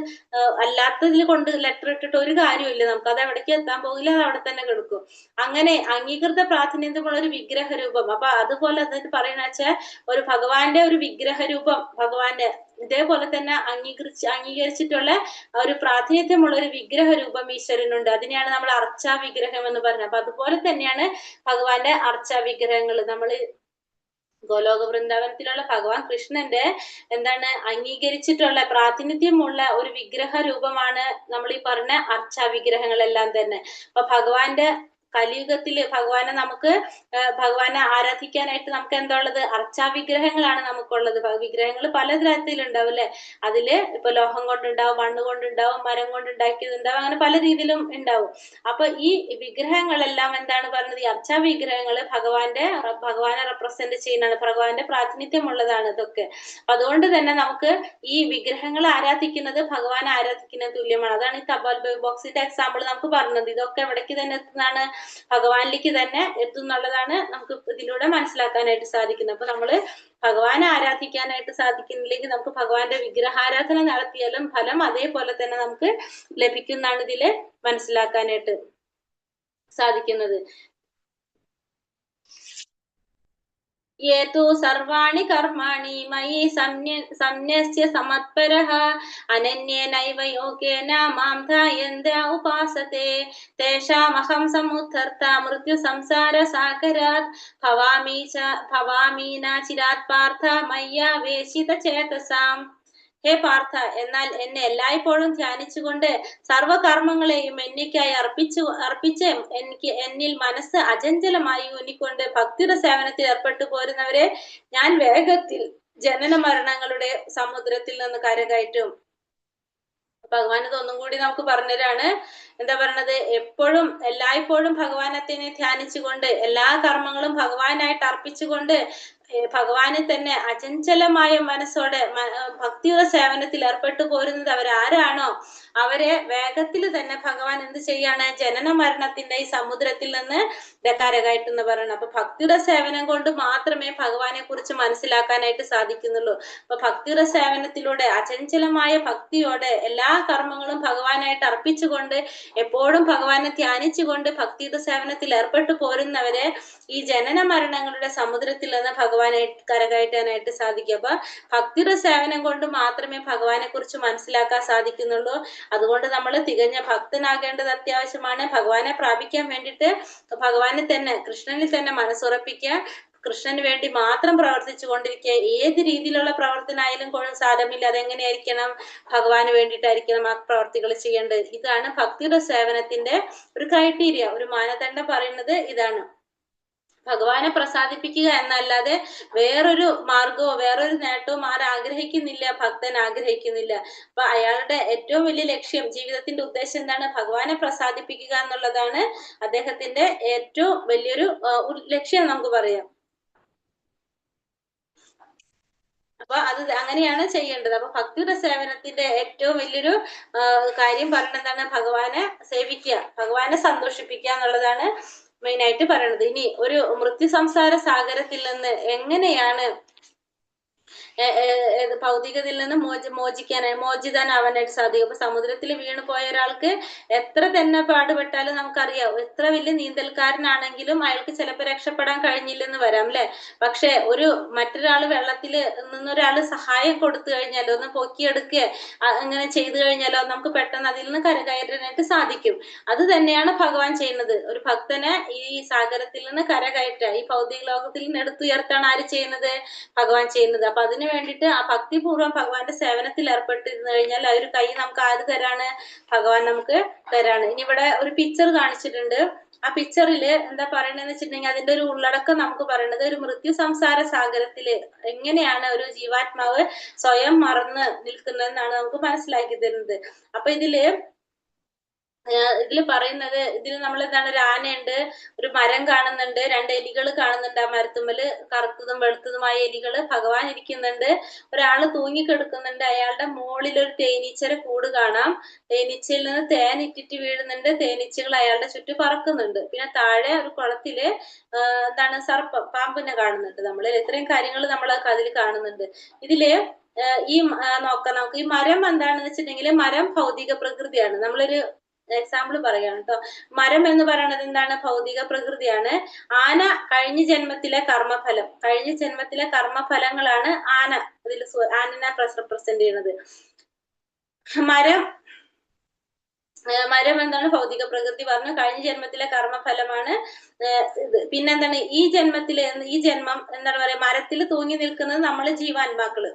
അല്ലാത്തതിൽ കൊണ്ട് ലെറ്റർ ഇട്ടിട്ട് ഒരു കാര്യമില്ല. നമുക്ക് അത് എവിടേക്ക് എത്താൻ പോകില്ല, അത് അവിടെ തന്നെ കിടക്കും. അങ്ങനെ അംഗീകൃത പ്രാതിനിധ്യമുള്ള ഒരു വിഗ്രഹ രൂപം. അപ്പൊ അതുപോലെ എന്നിട്ട് പറയുന്ന വെച്ചാൽ ഒരു ഭഗവാന്റെ ഒരു വിഗ്രഹ രൂപം, ഭഗവാന്റെ ഇതേപോലെ തന്നെ അംഗീകരിച്ചിട്ടുള്ള ഒരു പ്രാതിനിധ്യമുള്ള ഒരു വിഗ്രഹ രൂപം ഈശ്വരനുണ്ട്. അതിനെയാണ് നമ്മൾ അർച്ചാ വിഗ്രഹം എന്ന് പറയുന്നത്. അപ്പൊ അതുപോലെ തന്നെയാണ് ഭഗവാന്റെ അർച്ചാ വിഗ്രഹങ്ങൾ. നമ്മൾ ഗോലോക വൃന്ദാവനത്തിലുള്ള ഭഗവാൻ കൃഷ്ണന്റെ എന്താണ് അംഗീകരിച്ചിട്ടുള്ള പ്രാതിനിധ്യമുള്ള ഒരു വിഗ്രഹ രൂപമാണ് നമ്മൾ ഈ പറഞ്ഞ അർച്ചാ വിഗ്രഹങ്ങളെല്ലാം തന്നെ. അപ്പൊ ഭഗവാന്റെ കലിയുഗത്തില് ഭഗവാനെ ആരാധിക്കാനായിട്ട് നമുക്ക് എന്താ ഉള്ളത്? അർച്ചാ വിഗ്രഹങ്ങളാണ് നമുക്കുള്ളത്. വിഗ്രഹങ്ങൾ പലതരത്തിലുണ്ടാവും അല്ലെ. അതില് ഇപ്പൊ ലോഹം കൊണ്ടുണ്ടാവും, മണ്ണ് കൊണ്ടുണ്ടാവും, മരം കൊണ്ടുണ്ടാക്കിയതുണ്ടാവും, അങ്ങനെ പല രീതിയിലും ഉണ്ടാവും. അപ്പൊ ഈ വിഗ്രഹങ്ങളെല്ലാം എന്താണ് പറയുന്നത്? ഈ അർച്ചാ വിഗ്രഹങ്ങള് ഭഗവാനെ റെപ്രസെന്റ് ചെയ്യുന്നതാണ്, ഭഗവാന്റെ പ്രാതിനിധ്യമുള്ളതാണ് ഇതൊക്കെ. അതുകൊണ്ട് തന്നെ നമുക്ക് ഈ വിഗ്രഹങ്ങൾ ആരാധിക്കുന്നത് ഭഗവാനെ ആരാധിക്കുന്നത് തുല്യമാണ്. അതാണ് ഈ തപാൽ ബോക്സിന്റെ എക്സാമ്പിൾ നമുക്ക് പറഞ്ഞത്. ഇതൊക്കെ എവിടേക്ക് തന്നെ എത്തുന്നതാണ്? ഭഗവാനിലേക്ക് തന്നെ എത്തും എന്നുള്ളതാണ് നമുക്ക് ഇതിലൂടെ മനസ്സിലാക്കാനായിട്ട് സാധിക്കുന്നത്. അപ്പൊ നമ്മള് ഭഗവാനെ ആരാധിക്കാനായിട്ട് സാധിക്കുന്നില്ലെങ്കിൽ നമുക്ക് ഭഗവാന്റെ വിഗ്രഹാരാധന നടത്തിയാലും ഫലം അതേപോലെ തന്നെ നമുക്ക് ലഭിക്കുന്നതാണ് ഇതില് മനസ്സിലാക്കാനായിട്ട് സാധിക്കുന്നത്. യേതു സർവാണി കർമാണി മയി സംന്യസ്യ സമത്പരഃ അനന്യേനൈവ യോഗേന മാം ധ്യായന്ത ഉപാസത്തെ തേഷാമഹം സമുദ്ധർത്ത മൃത്യു സംസാര സാഗരാത് ഭവാമീന ചിരാത് പാർത്ഥ മയ്യാവേശിത ചേതസാം. ഹേ പാർത്ഥ, എന്നാൽ എന്നെ എല്ലായ്പ്പോഴും ധ്യാനിച്ചുകൊണ്ട് സർവകർമ്മങ്ങളെയും എനിക്കായി അർപ്പിച്ച് എന്നിൽ മനസ്സ് അചഞ്ചലമായി ഊന്നിക്കൊണ്ട് ഭക്തിയുടെ സേവനത്തിൽ ഏർപ്പെട്ടു പോരുന്നവരെ ഞാൻ വേഗത്തിൽ ജനന മരണങ്ങളുടെ സമുദ്രത്തിൽ നിന്ന് കരകയറ്റും. ഭഗവാൻ ഇതൊന്നും കൂടി നമുക്ക് പറഞ്ഞുതരാണ്. എന്താ പറയണത്? എപ്പോഴും എല്ലായ്പ്പോഴും ഭഗവാനത്തിനെ ധ്യാനിച്ചുകൊണ്ട് എല്ലാ കർമ്മങ്ങളും ഭഗവാനായിട്ട് അർപ്പിച്ചുകൊണ്ട് ഭഗവാനെ തന്നെ അചഞ്ചലമായ മനസ്സോടെ ഭക്തിയുടെ സേവനത്തിൽ ഏർപ്പെട്ടു പോരുന്നത് അവരാരാണോ അവരെ വേഗത്തിൽ തന്നെ ഭഗവാൻ എന്ത് ചെയ്യാണ്? ജനന മരണത്തിന്റെ ഈ സമുദ്രത്തിൽ നിന്ന് കരകയറ്റെന്ന് പറയണം. അപ്പൊ ഭക്തിയുടെ സേവനം കൊണ്ട് മാത്രമേ ഭഗവാനെ കുറിച്ച് മനസ്സിലാക്കാനായിട്ട് സാധിക്കുന്നുള്ളൂ. അപ്പൊ ഭക്തിയുടെ സേവനത്തിലൂടെ അചഞ്ചലമായ ഭക്തിയോടെ എല്ലാ കർമ്മങ്ങളും ഭഗവാനായിട്ട് അർപ്പിച്ചുകൊണ്ട് എപ്പോഴും ഭഗവാനെ ധ്യാനിച്ചുകൊണ്ട് ഭക്തിയുടെ സേവനത്തിൽ ഏർപ്പെട്ടു പോരുന്നവരെ ഈ ജനന മരണങ്ങളുടെ സമുദ്രത്തിൽ നിന്ന് ഭഗവാനായിട്ട് കരകയറ്റാനായിട്ട് സാധിക്കും. അപ്പൊ ഭക്തിയുടെ സേവനം കൊണ്ട് മാത്രമേ ഭഗവാനെ കുറിച്ച് മനസ്സിലാക്കാൻ സാധിക്കുന്നുള്ളൂ. അതുകൊണ്ട് നമ്മൾ തികഞ്ഞ ഭക്തനാകേണ്ടത് അത്യാവശ്യമാണ്. ഭഗവാനെ പ്രാപിക്കാൻ വേണ്ടിയിട്ട് ഭഗവാനെ തന്നെ, കൃഷ്ണനിൽ തന്നെ മനസ്സുറപ്പിക്കുക, കൃഷ്ണന് വേണ്ടി മാത്രം പ്രവർത്തിച്ചു കൊണ്ടിരിക്കുക. ഏത് രീതിയിലുള്ള പ്രവർത്തനമായാലും സാരമില്ല, അതെങ്ങനെയായിരിക്കണം? ഭഗവാന് വേണ്ടിയിട്ടായിരിക്കണം ആ പ്രവർത്തികൾ ചെയ്യേണ്ടത്. ഇതാണ് ഭക്തിയുടെ സേവനത്തിന്റെ ഒരു ക്രൈറ്റീരിയ, ഒരു മാനദണ്ഡം പറയുന്നത് ഇതാണ്. ഭഗവാനെ പ്രസാദിപ്പിക്കുക എന്നല്ലാതെ വേറൊരു മാർഗമോ വേറൊരു നേട്ടവും ആഗ്രഹിക്കുന്നില്ല, ഭക്തൻ ആഗ്രഹിക്കുന്നില്ല. അപ്പൊ അയാളുടെ ഏറ്റവും വലിയ ലക്ഷ്യം, ജീവിതത്തിന്റെ ഉദ്ദേശം എന്താണ്? ഭഗവാനെ പ്രസാദിപ്പിക്കുക എന്നുള്ളതാണ് അദ്ദേഹത്തിന്റെ ഏറ്റവും വലിയൊരു ലക്ഷ്യം നമുക്ക് പറയാം. അപ്പൊ അത് അങ്ങനെയാണ് ചെയ്യേണ്ടത്. അപ്പൊ ഭക്തിയുടെ സേവനത്തിന്റെ ഏറ്റവും വലിയൊരു കാര്യം പറയുന്നതാണ് ഭഗവാനെ സേവിക്കുക, ഭഗവാനെ സന്തോഷിപ്പിക്കുക എന്നുള്ളതാണ് മെയിൻ ആയിട്ട് പറയണത്. ഇനി ഒരു മൃത്യു സംസാര സാഗരത്തിൽ നിന്ന് എങ്ങനെയാണ് ഭൗതികതയിൽ നിന്ന് മോചിതനാവാനായിട്ട് സാധിക്കും? അപ്പൊ സമുദ്രത്തിൽ വീണു പോയ ഒരാൾക്ക് എത്ര തന്നെ പാടുപെട്ടാലും നമുക്കറിയാം, എത്ര വലിയ നീന്തൽക്കാരനാണെങ്കിലും അയാൾക്ക് ചിലപ്പോൾ രക്ഷപ്പെടാൻ കഴിഞ്ഞില്ലെന്ന് വരാം, അല്ലെ? പക്ഷെ മറ്റൊരാള് വെള്ളത്തിൽ നിന്നൊരാള് സഹായം കൊടുത്തു കഴിഞ്ഞാലോ, ഒന്ന് പൊക്കിയെടുക്കുക അങ്ങനെ ചെയ്തു കഴിഞ്ഞാലോ നമുക്ക് പെട്ടെന്ന് അതിൽ നിന്ന് കരകയറാനായിട്ട് സാധിക്കും. അത് തന്നെയാണ് ഭഗവാൻ ചെയ്യുന്നത്. ഒരു ഭക്തനെ ഈ സാഗരത്തിൽ നിന്ന് കരകയറ്റുക, ഈ ഭൗതിക ലോകത്തിൽ നിന്ന് എടുത്തുയർത്താണ് ആര് ചെയ്യുന്നത്? ഭഗവാൻ ചെയ്യുന്നത്. അപ്പൊ അതിനു വേണ്ടിയിട്ട് ആ ഭക്തിപൂർവ്വം ഭഗവാന്റെ സേവനത്തിൽ ഏർപ്പെട്ടിരുന്നു കഴിഞ്ഞാൽ ആ ഒരു കൈ നമുക്ക് ആര് തരാണ്? ഭഗവാൻ നമുക്ക് തരാണ്. ഇനി ഇവിടെ ഒരു പിക്ചർ കാണിച്ചിട്ടുണ്ട്. ആ പിക്ചറില് എന്താ പറയണെന്ന് വെച്ചിട്ടുണ്ടെങ്കിൽ അതിന്റെ ഒരു ഉള്ളടക്കം നമുക്ക് പറയണത് ഒരു മൃത്യു സംസാര സാഗരത്തില് എങ്ങനെയാണ് ഒരു ജീവാത്മാവ് സ്വയം മറന്ന് നിൽക്കുന്നതെന്നാണ് നമുക്ക് മനസ്സിലാക്കി തരുന്നത്. അപ്പൊ ഇതില് പറയുന്നത്, ഇതിൽ നമ്മൾ എന്താണ്, ഒരു ആനയുണ്ട്, ഒരു മരം കാണുന്നുണ്ട്, 2 എലികൾ കാണുന്നുണ്ട്. ആ മരത്തുമ്മല് കറുത്തതും വെളുത്തതുമായ എലികള്. ഭഗവാൻ ഇരിക്കുന്നുണ്ട്, ഒരാള് തൂങ്ങിക്കെടുക്കുന്നുണ്ട്, അയാളുടെ മുകളിൽ ഒരു തേനീച്ചയുടെ കൂട് കാണാം. തേനീച്ചയിൽ നിന്ന് തേൻ ഇറ്റിറ്റ് വീഴുന്നുണ്ട്, തേനീച്ചകൾ അയാളുടെ ചുറ്റും പറക്കുന്നുണ്ട്. പിന്നെ താഴെ ഒരു കുളത്തില് എന്താണ്, സർപ്പം, പാമ്പിനെ കാണുന്നുണ്ട്. നമ്മൾ ഇത്രയും കാര്യങ്ങൾ നമ്മൾ അതിൽ കാണുന്നുണ്ട്. ഇതില് നമുക്ക് ഈ മരം എന്താണെന്ന് വെച്ചിട്ടുണ്ടെങ്കിൽ മരം ഭൗതിക പ്രകൃതിയാണ്. നമ്മളൊരു എക്സാമ്പിൾ പറയാണ് കേട്ടോ. മരം എന്ന് പറയുന്നത് എന്താണ്? ഭൗതിക പ്രകൃതിയാണ്. ആന കഴിഞ്ഞ ജന്മത്തിലെ കർമ്മഫലങ്ങളാണ് ആന ആനനെ റെപ്രസെന്റ് ചെയ്യുന്നത്. മരം എന്താണ്? ഭൗതിക പ്രകൃതി പറഞ്ഞു. കഴിഞ്ഞ ജന്മത്തിലെ കർമ്മഫലമാണ് ഇത്. പിന്നെന്താണ്? ഈ ജന്മം എന്താണ് പറയാ, മരത്തിൽ തൂങ്ങി നിൽക്കുന്നത് നമ്മള് ജീവാത്മാക്കള്.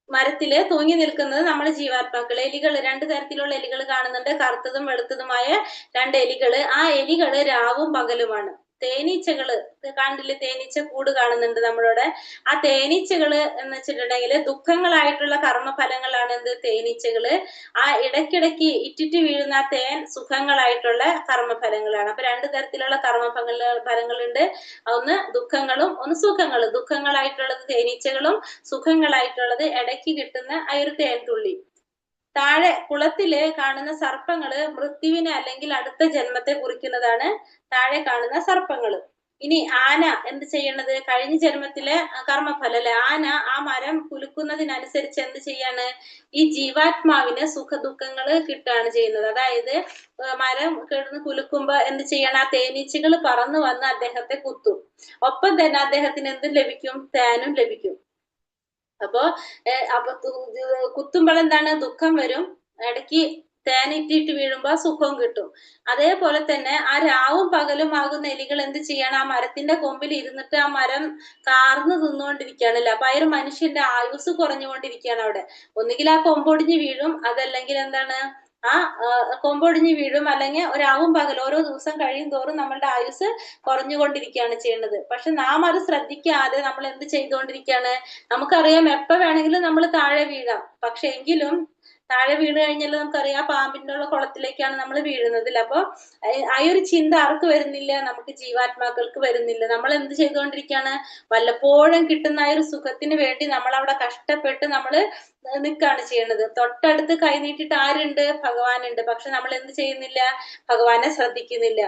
മരത്തില് തൂങ്ങി നിൽക്കുന്നത് നമ്മൾ ജീവാത്മാക്കൾ. എലികൾ, 2 തരത്തിലുള്ള എലികൾ കാണുന്നുണ്ട്, കറുത്തതും വെളുത്തതുമായ 2 എലികള്. ആ എലികള് രാവും പകലുമാണ്. തേനീച്ചകള് കണ്ടില്ലേ, തേനീച്ച കൂട് കാണുന്നുണ്ട് നമ്മളോട്. ആ തേനീച്ചകള് എന്ന് വെച്ചിട്ടുണ്ടെങ്കിൽ ദുഃഖങ്ങളായിട്ടുള്ള കർമ്മഫലങ്ങളാണ് എന്ത്? തേനീച്ചകള്. ആ ഇടയ്ക്കിടയ്ക്ക് ഇറ്റിറ്റ് വീഴുന്ന തേൻ സുഖങ്ങളായിട്ടുള്ള കർമ്മഫലങ്ങളാണ്. അപ്പൊ 2 തരത്തിലുള്ള ഫലങ്ങളുണ്ട്. ഒന്ന് ദുഃഖങ്ങളും ഒന്ന് സുഖങ്ങളും. ദുഃഖങ്ങളായിട്ടുള്ളത് തേനീച്ചകളും സുഖങ്ങളായിട്ടുള്ളത് ഇടയ്ക്ക് കിട്ടുന്ന ആ ഒരു തേൻതുള്ളി. താഴെ കുളത്തില് കാണുന്ന സർപ്പങ്ങള് മൃത്യുവിനെ അല്ലെങ്കിൽ അടുത്ത ജന്മത്തെ കുറിക്കുന്നതാണ് താഴെ കാണുന്ന സർപ്പങ്ങള്. ഇനി ആന എന്ത് ചെയ്യണത്? കഴിഞ്ഞ ജന്മത്തിലെ കർമ്മഫലം അല്ലെ. ആന ആ മരം കുലുക്കുന്നതിനനുസരിച്ച് എന്ത് ചെയ്യാണ്? ഈ ജീവാത്മാവിന് സുഖദുഃഖങ്ങള് കിട്ടുകയാണ് ചെയ്യുന്നത്. അതായത് മരം കിടന്ന് കുലുക്കുമ്പോ എന്ത് ചെയ്യണം? ആ തേനീച്ചകൾ പറന്നു വന്ന് അദ്ദേഹത്തെ കുത്തും. ഒപ്പം തന്നെ അദ്ദേഹത്തിന് എന്തും ലഭിക്കും? തേനും ലഭിക്കും. അപ്പൊ കുത്തുമ്പോൾ എന്താണ്? ദുഃഖം വരും. ഇടയ്ക്ക് തേനിട്ടിട്ട് വീഴുമ്പോ സുഖവും കിട്ടും. അതേപോലെ തന്നെ ആ രാവും പകലും ആകുന്ന എലികൾ എന്ത് ചെയ്യണം? ആ മരത്തിന്റെ കൊമ്പിൽ ഇരുന്നിട്ട് ആ മരം കാർന്ന് തിന്നുകൊണ്ടിരിക്കുകയാണല്ലോ. അപ്പൊ ആ ഒരു മനുഷ്യന്റെ ആയുസ് കുറഞ്ഞുകൊണ്ടിരിക്കുകയാണ് അവിടെ. ഒന്നുകിൽ ആ കൊമ്പൊടിഞ്ഞ് വീഴും, അതല്ലെങ്കിൽ എന്താണ് ആ കൊമ്പൊടിഞ്ഞ് വീഴും, അല്ലെങ്കിൽ രാവും പകലും ഓരോ ദിവസം കഴിയും തോറും നമ്മളുടെ ആയുസ് കുറഞ്ഞുകൊണ്ടിരിക്കുകയാണ് ചെയ്യുന്നത്. പക്ഷെ നാം അത് ശ്രദ്ധിക്കാതെ നമ്മൾ എന്ത് ചെയ്തുകൊണ്ടിരിക്കുകയാണ്? നമുക്കറിയാം എപ്പോ വേണമെങ്കിലും നമ്മൾ താഴെ വീഴാം. പക്ഷെ എങ്കിലും താഴെ വീണ് കഴിഞ്ഞാൽ നമുക്കറിയാം പാമ്പിന്റെ ഉള്ള കുളത്തിലേക്കാണ് നമ്മൾ വീഴുന്നത്. അപ്പൊ ആ ഒരു ചിന്ത ആർക്ക് വരുന്നില്ല? നമുക്ക് ജീവാത്മാക്കൾക്ക് വരുന്നില്ല. നമ്മൾ എന്ത് ചെയ്തുകൊണ്ടിരിക്കുകയാണ്? വല്ലപ്പോഴും കിട്ടുന്ന ആ ഒരു സുഖത്തിന് വേണ്ടി നമ്മൾ അവിടെ കഷ്ടപ്പെട്ട് നമ്മൾ നിൽക്കുകയാണ് ചെയ്യുന്നത്. തൊട്ടടുത്ത് കൈനീട്ടിട്ട് ആരുണ്ട്? ഭഗവാനുണ്ട്. പക്ഷെ നമ്മൾ എന്ത് ചെയ്യുന്നില്ല? ഭഗവാനെ ശ്രദ്ധിക്കുന്നില്ല.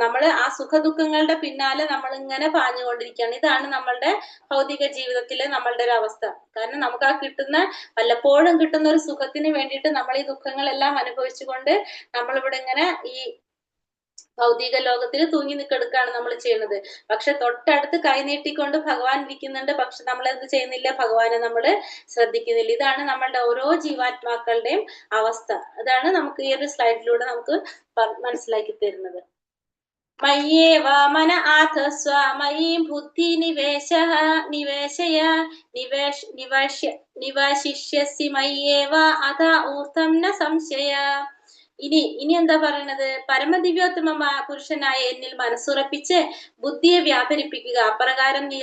നമ്മൾ ആ സുഖദുഃഖങ്ങളുടെ പിന്നാലെ നമ്മൾ ഇങ്ങനെ പാഞ്ഞുകൊണ്ടിരിക്കുകയാണ്. ഇതാണ് നമ്മളുടെ ഭൗതിക ജീവിതത്തിലെ നമ്മളുടെ ഒരു അവസ്ഥ. കാരണം നമുക്ക് ആ വല്ലപ്പോഴും കിട്ടുന്ന ഒരു സുഖത്തിന് വേണ്ടിയിട്ട് നമ്മൾ ഈ ദുഃഖങ്ങളെല്ലാം അനുഭവിച്ചുകൊണ്ട് നമ്മളിവിടെ ഇങ്ങനെ ഈ ഭൗതിക ലോകത്തിൽ തൂങ്ങി നിൽക്കെടുക്കുകയാണ് നമ്മൾ ചെയ്യുന്നത്. പക്ഷെ തൊട്ടടുത്ത് കൈനീട്ടിക്കൊണ്ട് ഭഗവാൻ ഇരിക്കുന്നുണ്ട്. പക്ഷെ നമ്മൾ എന്ത് ചെയ്യുന്നില്ല? ഭഗവാനെ നമ്മൾ ശ്രദ്ധിക്കുന്നില്ല. ഇതാണ് നമ്മളുടെ ഓരോ ജീവാത്മാക്കളുടെയും അവസ്ഥ. അതാണ് നമുക്ക് ഈ ഒരു സ്ലൈഡിലൂടെ നമുക്ക് മനസ്സിലാക്കി തരുന്നത്. മയ്യേവ മന ആധസ്വ മയീം ബുദ്ധി നിവേശയ നിവശിഷ്യസി മയ്യേവ അത ഊർധം ന സംശയ. ഇനി എന്താ പറയണത്? പരമദിവ്യോത്തമ പുരുഷനായ എന്നിൽ മനസ്സുറപ്പിച്ച് ബുദ്ധിയെ വ്യാപരിപ്പിക്കുക. അപ്രകാരം നീ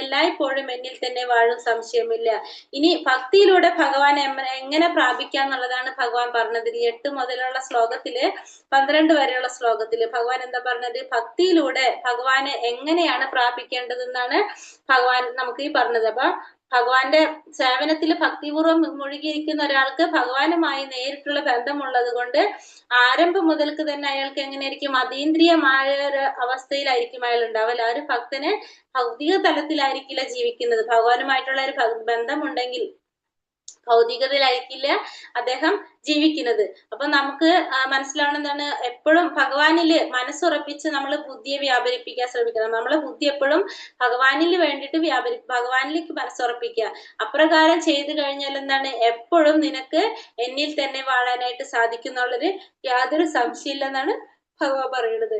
എല്ലായ്പ്പോഴും എന്നിൽ തന്നെ വാഴും, സംശയമില്ല. ഇനി ഭക്തിയിലൂടെ ഭഗവാനെ എങ്ങനെ പ്രാപിക്കാന്നുള്ളതാണ് ഭഗവാൻ പറഞ്ഞത്. 8 മുതലുള്ള ശ്ലോകത്തില് 12 വരെയുള്ള ശ്ലോകത്തില് ഭഗവാൻ എന്താ പറഞ്ഞത്? ഭക്തിയിലൂടെ ഭഗവാനെ എങ്ങനെയാണ് പ്രാപിക്കേണ്ടതെന്നാണ് ഭഗവാൻ നമുക്ക് ഈ പറഞ്ഞത്. അപ്പൊ ഭഗവാന്റെ സേവനത്തിൽ ഭക്തിപൂർവ്വം മുഴുകിയിരിക്കുന്ന ഒരാൾക്ക് ഭഗവാനുമായി നേരിട്ടുള്ള ബന്ധമുള്ളത് കൊണ്ട് ആരംഭം മുതൽക്ക് തന്നെ അയാൾക്ക് എങ്ങനെയായിരിക്കും? അതീന്ദ്രിയമായ ഒരു അവസ്ഥയിലായിരിക്കും അയാൾ ഉണ്ടാവില്ല. ആ ഒരു ഭക്തന് ഭൗതിക തലത്തിലായിരിക്കില്ല ജീവിക്കുന്നത്. ഭഗവാനുമായിട്ടുള്ള ഒരു ബന്ധമുണ്ടെങ്കിൽ ഭൗതികതയിലായിരിക്കില്ല അദ്ദേഹം ജീവിക്കുന്നത്. അപ്പൊ നമുക്ക് മനസ്സിലാവണം എന്താണ്? എപ്പോഴും ഭഗവാനില് മനസ്സുറപ്പിച്ച് നമ്മൾ ബുദ്ധിയെ വ്യാപരിപ്പിക്കാൻ ശ്രമിക്കണം. നമ്മളെ ബുദ്ധി എപ്പോഴും ഭഗവാനിൽ വേണ്ടിയിട്ട് ഭഗവാനിലേക്ക് മനസ്സുറപ്പിക്കുക. അപ്രകാരം ചെയ്തു കഴിഞ്ഞാൽ എന്താണ്? എപ്പോഴും നിനക്ക് എന്നിൽ തന്നെ വാഴാനായിട്ട് സാധിക്കുന്നുള്ളൊരു യാതൊരു സംശയമില്ലെന്നാണ് ഭഗവാൻ പറയുന്നത്.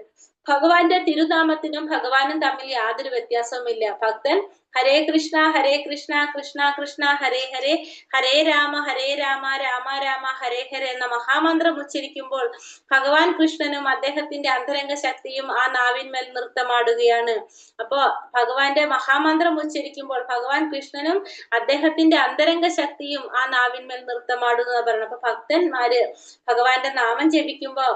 ഭഗവാന്റെ തിരുനാമത്തിനും ഭഗവാനും തമ്മിൽ യാതൊരു വ്യത്യാസവുമില്ല. ഭക്തൻ ഹരേ കൃഷ്ണ കൃഷ്ണ കൃഷ്ണ ഹരേ ഹരേ, ഹരേ രാമ രാമ രാമ ഹരേ ഹരേ എന്ന മഹാമന്ത്രം ഉച്ചരിക്കുമ്പോൾ ഭഗവാൻ കൃഷ്ണനും അദ്ദേഹത്തിന്റെ അന്തരംഗ ശക്തിയും ആ നാവിന്മേൽ നൃത്തമാടുകയാണ്. അപ്പോ ഭഗവാന്റെ മഹാമന്ത്രം ഉച്ചരിക്കുമ്പോൾ ഭഗവാൻ കൃഷ്ണനും അദ്ദേഹത്തിന്റെ അന്തരംഗ ശക്തിയും ആ നാവിന്മേൽ നൃത്തമാടുന്നു പറയണം. അപ്പൊ ഭക്തന്മാര് ഭഗവാന്റെ നാമം ജപിക്കുമ്പോ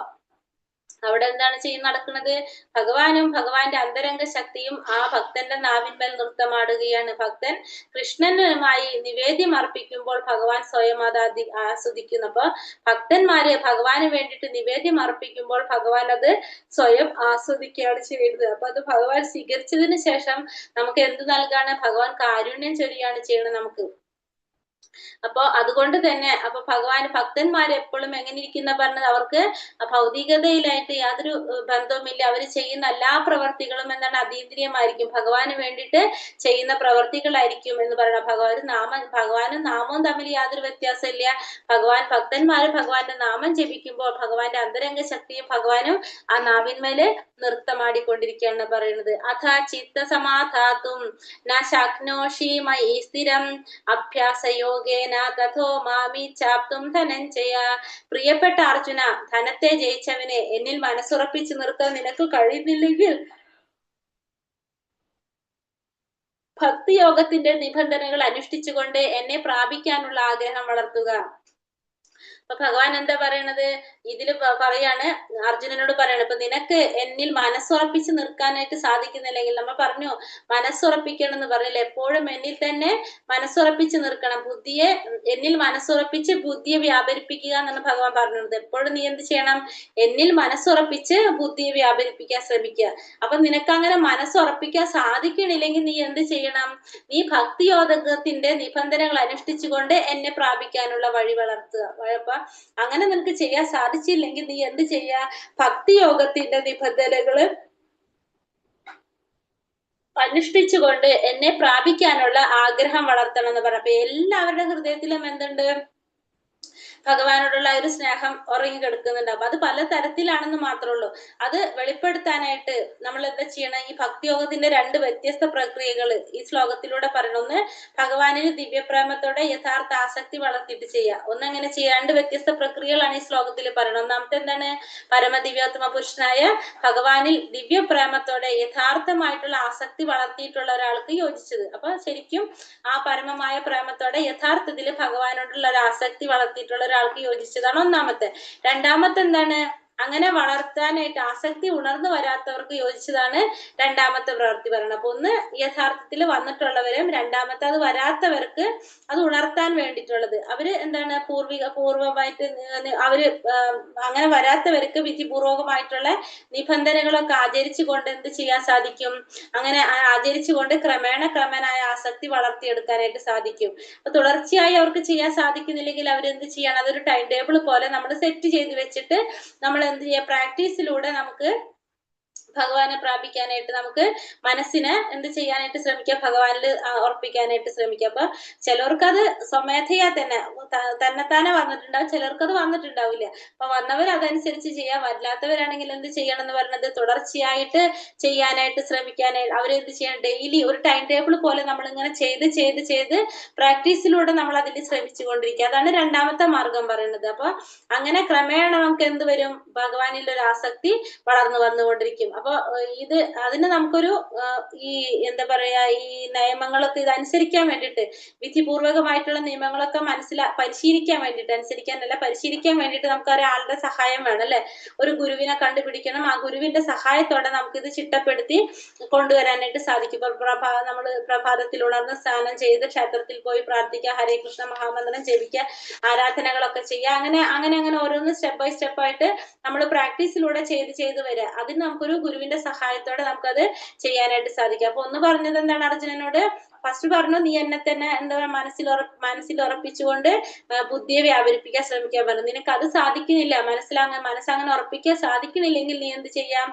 അവിടെ എന്താണ് നടക്കുന്നത്? ഭഗവാനും ഭഗവാന്റെ അന്തരംഗ ശക്തിയും ആ ഭക്തന്റെ നാവിന്മേൽ നൃത്തമാടുകയാണ്. ഭക്തൻ കൃഷ്ണനുമായി നിവേദ്യം അർപ്പിക്കുമ്പോൾ ഭഗവാൻ സ്വയം അത് ആസ്വദിക്കുന്നു. അപ്പൊ ഭക്തന്മാര് ഭഗവാന് വേണ്ടിയിട്ട് നിവേദ്യം അർപ്പിക്കുമ്പോൾ ഭഗവാൻ അത് സ്വയം ആസ്വദിക്കുകയാണ് ചെയ്യുന്നത്. അപ്പൊ അത് ഭഗവാൻ സ്വീകരിച്ചതിന് ശേഷം നമുക്ക് എന്ത് നൽകാണ്? ഭഗവാൻ കാരുണ്യം ചൊരിയാണ് ചെയ്യണം നമുക്ക്. അപ്പൊ അതുകൊണ്ട് തന്നെ അപ്പൊ ഭക്തന്മാർ എപ്പോഴും എങ്ങനെ ഇരിക്കുന്ന പറഞ്ഞത്? അവർക്ക് ഭൗതികതയിലായിട്ട് യാതൊരു ബന്ധവുമില്ല. അവർ ചെയ്യുന്ന എല്ലാ പ്രവർത്തികളും എന്താണ്? അതീന്ദ്രിയമായിരിക്കും. ഭഗവാന് വേണ്ടിയിട്ട് ചെയ്യുന്ന പ്രവർത്തികളായിരിക്കും എന്ന് പറയണം. ഭഗവാനും നാമവും തമ്മിൽ യാതൊരു വ്യത്യാസമില്ല. ഭക്തന്മാര് ഭഗവാന്റെ നാമം ജപിക്കുമ്പോൾ ഭഗവാന്റെ അന്തരംഗ ശക്തിയും ഭഗവാനും ആ നാവിന്മേല് നൃത്തമാടിക്കൊണ്ടിരിക്കുകയാണ് പറയുന്നത്. അഥ ചിത്ത സമാധാതും ന ശക്നോഷി മയി സ്ഥിരം അഭ്യാസയോഗേന തഥോ മാമി ചാപ്തും ധനഞ്ജയ. പ്രിയപ്പെട്ട അർജുന, ധനത്തെ ജയിച്ചവനെ എന്നിൽ മനസ്സുറപ്പിച്ച് നിർത്താൻ നിനക്ക് കഴിയുന്നില്ലെങ്കിൽ ഭക്തിയോഗത്തിന്റെ നിബന്ധനകൾ അനുഷ്ഠിച്ചുകൊണ്ട് എന്നെ പ്രാപിക്കാനുള്ള ആഗ്രഹം വളർത്തുക. അപ്പൊ ഭഗവാൻ എന്താ പറയണത്, ഇതില് പറയാണ്, അർജുനനോട് പറയണത്, ഇപ്പൊ നിനക്ക് എന്നിൽ മനസ്സുറപ്പിച്ച് നിൽക്കാനായിട്ട് സാധിക്കുന്നില്ലെങ്കിൽ, നമ്മൾ പറഞ്ഞു മനസ്സുറപ്പിക്കണം എന്ന് പറഞ്ഞില്ല, എപ്പോഴും എന്നിൽ തന്നെ മനസ്സുറപ്പിച്ച് നിൽക്കണം, ബുദ്ധിയെ എന്നിൽ മനസ്സുറപ്പിച്ച് ബുദ്ധിയെ വ്യാപരിപ്പിക്കുക എന്നാണ് ഭഗവാൻ പറഞ്ഞത്. എപ്പോഴും നീ എന്ത് ചെയ്യണം, എന്നിൽ മനസ്സുറപ്പിച്ച് ബുദ്ധിയെ വ്യാപരിപ്പിക്കാൻ ശ്രമിക്കുക. അപ്പൊ നിനക്ക് അങ്ങനെ മനസ്സുറപ്പിക്കാൻ സാധിക്കണില്ലെങ്കിൽ നീ എന്ത് ചെയ്യണം, നീ ഭക്തിയോഗത്തിന്റെ നിബന്ധനകൾ അനുഷ്ഠിച്ചുകൊണ്ട് എന്നെ പ്രാപിക്കാനുള്ള വഴി വളർത്തുക. അപ്പൊ അങ്ങനെ നിനക്ക് ചെയ്യാൻ സാധിച്ചില്ലെങ്കിൽ നീ എന്ത് ചെയ്യാ, ഭക്തിയോഗത്തിന്റെ നിബന്ധനകള് അനുഷ്ഠിച്ചുകൊണ്ട് എന്നെ പ്രാപിക്കാനുള്ള ആഗ്രഹം വളർത്തണം എന്ന് പറയാം. അപ്പൊ എല്ലാവരുടെ ഹൃദയത്തിലും എന്തുണ്ട്, ഭഗവാനോടുള്ള ഒരു സ്നേഹം ഉറങ്ങി കിടക്കുന്നുണ്ട്. അപ്പൊ അത് പല തരത്തിലാണെന്ന് മാത്രമേ ഉള്ളൂ. അത് വെളിപ്പെടുത്താനായിട്ട് നമ്മൾ എന്താ ചെയ്യണം, ഈ ഭക്തിയോഗത്തിന്റെ രണ്ട് വ്യത്യസ്ത പ്രക്രിയകൾ ഈ ശ്ലോകത്തിലൂടെ പറയണം. ഒന്ന് ഭഗവാനിന് ദിവ്യപ്രേമത്തോടെ യഥാർത്ഥ ആസക്തി വളർത്തിയിട്ട് ചെയ്യുക. ഒന്നെങ്ങനെ ചെയ്യുക, രണ്ട് വ്യത്യസ്ത പ്രക്രിയകളാണ് ഈ ശ്ലോകത്തിൽ പറയണം. ഒന്നാമത്തെ എന്താണ്, പരമദിവ്യോത്തമ പുരുഷനായ ഭഗവാനിൽ ദിവ്യപ്രേമത്തോടെ യഥാർത്ഥമായിട്ടുള്ള ആസക്തി വളർത്തിയിട്ടുള്ള ഒരാൾക്ക് യോജിച്ചത്. അപ്പൊ ശരിക്കും ആ പരമമായ പ്രേമത്തോടെ യഥാർത്ഥത്തിൽ ഭഗവാനോടുള്ള ഒരു ആസക്തി വളർത്തിയിട്ടുള്ള ഒരാൾക്ക് യോജിച്ചതാണ് ഒന്നാമത്തെ. രണ്ടാമത്തെ എന്താണ്, അങ്ങനെ വളർത്താനായിട്ട് ആസക്തി ഉണർന്നു വരാത്തവർക്ക് യോജിച്ചതാണ് രണ്ടാമത്തെ പ്രവൃത്തി പറയുന്നത്. അപ്പൊ ഒന്ന് യഥാർത്ഥത്തിൽ വന്നിട്ടുള്ളവരും, രണ്ടാമത്തെ അത് വരാത്തവർക്ക് അത് ഉണർത്താൻ വേണ്ടിയിട്ടുള്ളത്. അവര് എന്താണ്, പൂർവമായിട്ട് അവര് അങ്ങനെ വരാത്തവർക്ക് വിധിപൂർവകമായിട്ടുള്ള നിബന്ധനകളൊക്കെ ആചരിച്ചുകൊണ്ട് എന്ത് ചെയ്യാൻ സാധിക്കും, അങ്ങനെ ആചരിച്ചുകൊണ്ട് ക്രമേണായ ആസക്തി വളർത്തിയെടുക്കാനായിട്ട് സാധിക്കും. അപ്പൊ തുടർച്ചയായി അവർക്ക് ചെയ്യാൻ സാധിക്കുന്നില്ലെങ്കിൽ അവരെന്ത് ചെയ്യണം, അതൊരു ടൈം ടേബിൾ പോലെ നമ്മൾ സെറ്റ് ചെയ്ത് വെച്ചിട്ട് നമ്മൾ എന്ത് ചെയ്യുക, പ്രാക്ടീസിലൂടെ നമുക്ക് ഭഗവാനെ പ്രാപിക്കാനായിട്ട് നമുക്ക് മനസ്സിനെ എന്ത് ചെയ്യാനായിട്ട് ശ്രമിക്കുക, ഭഗവാനിൽ ഉറപ്പിക്കാനായിട്ട് ശ്രമിക്കുക. അപ്പൊ ചിലർക്കത് സ്വമേധയാ തന്നെത്താനെ വന്നിട്ടുണ്ടാവും, ചിലർക്കത് വന്നിട്ടുണ്ടാവില്ല. അപ്പൊ വന്നവർ അതനുസരിച്ച് ചെയ്യാം, വല്ലാത്തവരാണെങ്കിൽ എന്ത് ചെയ്യണം എന്ന് പറയുന്നത്, തുടർച്ചയായിട്ട് ചെയ്യാനായിട്ട് ശ്രമിക്കാനായിട്ട് അവരെന്ത് ചെയ്യണം, ഡെയിലി ഒരു ടൈം ടേബിൾ പോലെ നമ്മൾ ഇങ്ങനെ ചെയ്ത് പ്രാക്ടീസിലൂടെ നമ്മൾ അതിൽ ശ്രമിച്ചുകൊണ്ടിരിക്കുക. അതാണ് രണ്ടാമത്തെ മാർഗം പറയുന്നത്. അപ്പൊ അങ്ങനെ ക്രമേണ നമുക്ക് എന്ത് വരും, ഭഗവാനിൽ ഒരു ആസക്തി വളർന്നു വന്നുകൊണ്ടിരിക്കും. അപ്പൊ അതിന് നമുക്കൊരു ഈ എന്താ പറയാ, ഈ നിയമങ്ങളൊക്കെ ഇത് അനുസരിക്കാൻ വേണ്ടിയിട്ട്, വിധിപൂർവകമായിട്ടുള്ള നിയമങ്ങളൊക്കെ പരിശീലിക്കാൻ വേണ്ടിയിട്ട്, പരിശീലിക്കാൻ വേണ്ടിയിട്ട് നമുക്ക് ഒരാളുടെ സഹായം വേണം അല്ലെ. ഒരു ഗുരുവിനെ കണ്ടുപിടിക്കണം, ആ ഗുരുവിന്റെ സഹായത്തോടെ നമുക്ക് ഇത് ചിട്ടപ്പെടുത്തി കൊണ്ടുവരാനായിട്ട് സാധിക്കും. ഇപ്പൊ നമ്മൾ പ്രഭാതത്തിൽ ഉണർന്ന് സ്നാനം ചെയ്ത് ക്ഷേത്രത്തിൽ പോയി പ്രാർത്ഥിക്കുക, ഹരേ കൃഷ്ണ മഹാമന്ത്രം ജപിക്കുക, ആരാധനകളൊക്കെ ചെയ്യുക, അങ്ങനെ ഓരോന്ന് സ്റ്റെപ്പ് ബൈ സ്റ്റെപ്പ് ആയിട്ട് നമ്മൾ പ്രാക്ടീസിലൂടെ ചെയ്ത് വരിക. അതിന് നമുക്കൊരു ഗുരുവിന്റെ സഹായത്തോടെ നമുക്കത് ചെയ്യാനായിട്ട് സാധിക്കും. അപ്പൊ ഒന്ന് പറഞ്ഞത് എന്താണ്, അർജുനനോട് ഫസ്റ്റ് പറഞ്ഞു, നീ എന്നെ തന്നെ എന്താ പറയുക, മനസ്സിൽ ഉറപ്പിച്ചുകൊണ്ട് ബുദ്ധിയെ വ്യാപരിപ്പിക്കാൻ ശ്രമിക്കാൻ പറഞ്ഞു. നിനക്ക് അത് സാധിക്കുന്നില്ല, മനസ്സങ്ങനെ ഉറപ്പിക്കാൻ സാധിക്കുന്നില്ലെങ്കിൽ നീ എന്ത് ചെയ്യാം,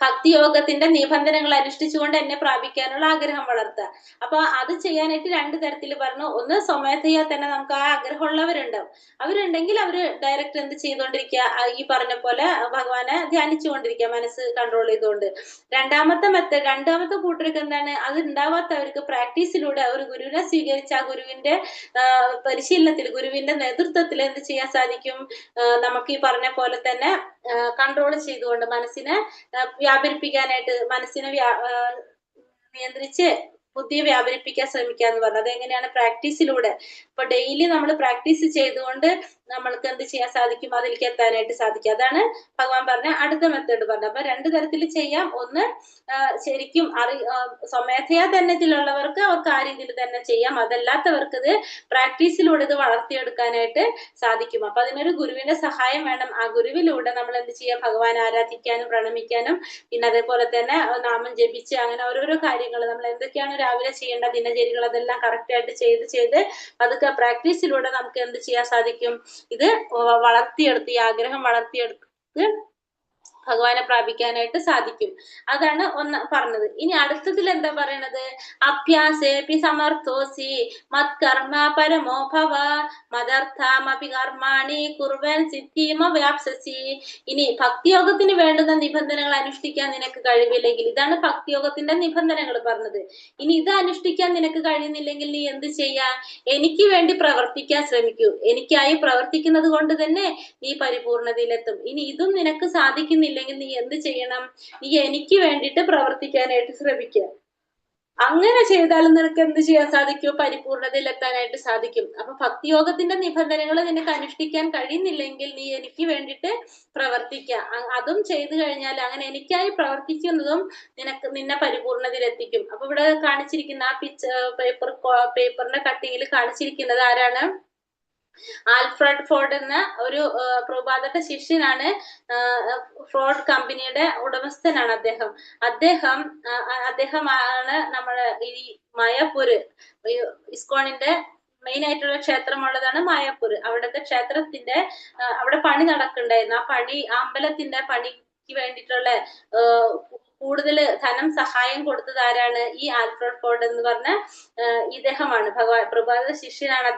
ഭക്തിയോഗത്തിന്റെ നിബന്ധനകൾ അനുഷ്ഠിച്ചുകൊണ്ട് എന്നെ പ്രാപിക്കാനുള്ള ആഗ്രഹം വളർത്തുക. അപ്പൊ അത് ചെയ്യാനായിട്ട് രണ്ട് തരത്തിൽ പറഞ്ഞു. ഒന്ന് സ്വമേധയാ തന്നെ നമുക്ക് ആ ആഗ്രഹമുള്ളവരുണ്ടാവും, അവരുണ്ടെങ്കിൽ അവര് ഡയറക്റ്റ് എന്ത് ചെയ്തുകൊണ്ടിരിക്കുക, ഈ പറഞ്ഞ പോലെ ഭഗവാനെ ധ്യാനിച്ചുകൊണ്ടിരിക്കുക, മനസ്സ് കൺട്രോൾ ചെയ്തുകൊണ്ട്. രണ്ടാമത്തെ കൂട്ടർക്ക് എന്താണ്, അത് ഉണ്ടാവാത്തവർക്ക് പ്രാക്ടീസിലൂടെ ഒരു ഗുരുവിനെ സ്വീകരിച്ച ആ ഗുരുവിന്റെ പരിശീലനത്തിൽ, ഗുരുവിന്റെ നേതൃത്വത്തിൽ എന്ത് ചെയ്യാൻ സാധിക്കും, നമുക്ക് ഈ പറഞ്ഞ പോലെ തന്നെ കൺട്രോൾ ചെയ്തുകൊണ്ട് മനസ്സിനെ വ്യാപരിപ്പിക്കാനായിട്ട്, മനസ്സിനെ നിയന്ത്രിച്ച് ബുദ്ധിയെ വ്യാപരിപ്പിക്കാൻ ശ്രമിക്കുക എന്ന് പറഞ്ഞത്. അതെങ്ങനെയാണ്, പ്രാക്ടീസിലൂടെ. ഇപ്പൊ ഡെയിലി നമ്മൾ പ്രാക്ടീസ് ചെയ്തുകൊണ്ട് നമ്മൾക്ക് എന്ത് ചെയ്യാൻ സാധിക്കും, അതിലേക്ക് എത്താനായിട്ട് സാധിക്കും. അതാണ് ഭഗവാൻ പറഞ്ഞ അടുത്ത മെത്തേഡ് പറഞ്ഞത്. അപ്പൊ രണ്ടു തരത്തിൽ ചെയ്യാം. ഒന്ന് ശരിക്കും സ്വമേധയാ തന്നെ ഇതിലുള്ളവർക്ക് അവർക്ക് ആ രീതിയിൽ തന്നെ ചെയ്യാം, അതല്ലാത്തവർക്ക് ഇത് പ്രാക്ടീസിലൂടെ ഇത് വളർത്തിയെടുക്കാനായിട്ട് സാധിക്കും. അപ്പൊ അതിനൊരു ഗുരുവിന്റെ സഹായം വേണം. ആ ഗുരുവിലൂടെ നമ്മൾ എന്ത് ചെയ്യാം, ഭഗവാൻ ആരാധിക്കാനും പ്രണമിക്കാനും, പിന്നെ അതേപോലെ തന്നെ നാമം ജപിച്ച്, അങ്ങനെ ഓരോരോ കാര്യങ്ങൾ നമ്മൾ എന്തൊക്കെയാണ് രാവിലെ ചെയ്യേണ്ട ദിനചര്യകൾ അതെല്ലാം കറക്റ്റ് ആയിട്ട് ചെയ്ത് അതൊക്കെ പ്രാക്ടീസിലൂടെ നമുക്ക് എന്ത് ചെയ്യാൻ സാധിക്കും, ഇത് വളർത്തിയെടുത്ത്, ഈ ആഗ്രഹം വളർത്തിയെടുത്ത് ഭഗവാനെ പ്രാപിക്കാനായിട്ട് സാധിക്കും. അതാണ് പറഞ്ഞത്. ഇനി അടുത്തതിൽ എന്താ പറയണത്, അഭ്യാസേപി സമർത്ഥോസി മത്കർമ്മ പരമോ ഭവ മദർത്ഥാമപി കർമാണി കുർവൻ സിദ്ധിമവാപ്സ്യസി. ഇനി ഭക്തിയോഗത്തിന് വേണ്ടുന്ന നിബന്ധനകൾ അനുഷ്ഠിക്കാൻ നിനക്ക് കഴിവില്ലെങ്കിൽ, ഇതാണ് ഭക്തിയോഗത്തിന്റെ നിബന്ധനകൾ പറഞ്ഞത്. ഇനി ഇത് അനുഷ്ഠിക്കാൻ നിനക്ക് കഴിയുന്നില്ലെങ്കിൽ നീ എന്ത് ചെയ്യാ, എനിക്ക് വേണ്ടി പ്രവർത്തിക്കാൻ ശ്രമിക്കൂ, എനിക്കായി പ്രവർത്തിക്കുന്നത് കൊണ്ട് തന്നെ നീ പരിപൂർണതയിലെത്തും. ഇനി ഇതും നിനക്ക് സാധിക്കുന്നില്ലെങ്കിൽ നീ എന്ത് ചെയ്യണം, നീ എനിക്ക് വേണ്ടിയിട്ട് പ്രവർത്തിക്കാനായിട്ട് ശ്രമിക്കുക. അങ്ങനെ ചെയ്താലും നിനക്ക് എന്ത് ചെയ്യാൻ സാധിക്കും? പരിപൂർണതയിൽ എത്താനായിട്ട് സാധിക്കും. അപ്പൊ ഭക്തിയോഗത്തിന്റെ നിബന്ധനകൾ നിനക്ക് അനുഷ്ഠിക്കാൻ കഴിയുന്നില്ലെങ്കിൽ നീ എനിക്ക് വേണ്ടിയിട്ട് പ്രവർത്തിക്കുക. അതും ചെയ്തു കഴിഞ്ഞാൽ, അങ്ങനെ എനിക്കായി പ്രവർത്തിക്കുന്നതും നിന്നെ പരിപൂർണതയിൽ എത്തിക്കും. അപ്പൊ ഇവിടെ കാണിച്ചിരിക്കുന്ന ആ പേപ്പറിന്റെ കട്ടിങ്ങിൽ കാണിച്ചിരിക്കുന്നത് ആരാണ്? ആൽഫ്രഡ് ഫോർഡ് എന്ന ഒരു പ്രഭുപാദന്റെ ശിഷ്യനാണ്. ഫോർഡ് കമ്പനിയുടെ ഉടമസ്ഥനാണ് അദ്ദേഹമാണ് നമ്മുടെ ഈ മായാപൂര് ഇസ്കോണിന്റെ മെയിൻ ആയിട്ടുള്ള ക്ഷേത്രമുള്ളതാണ് മായാപൂർ. അവിടുത്തെ ക്ഷേത്രത്തിന്റെ അവിടെ പണി നടക്കുന്നുണ്ടായിരുന്നു. ആ അമ്പലത്തിന്റെ പണിക്ക് വേണ്ടിയിട്ടുള്ള കൂടുതൽ ധനം സഹായം കൊടുത്തത് ആരാണ്? ഈ ആൽഫ്രഡ് ഫോർഡ് എന്ന് പറഞ്ഞ ഇദ്ദേഹമാണ്. പ്രഭാത ശിഷ്യനാണ്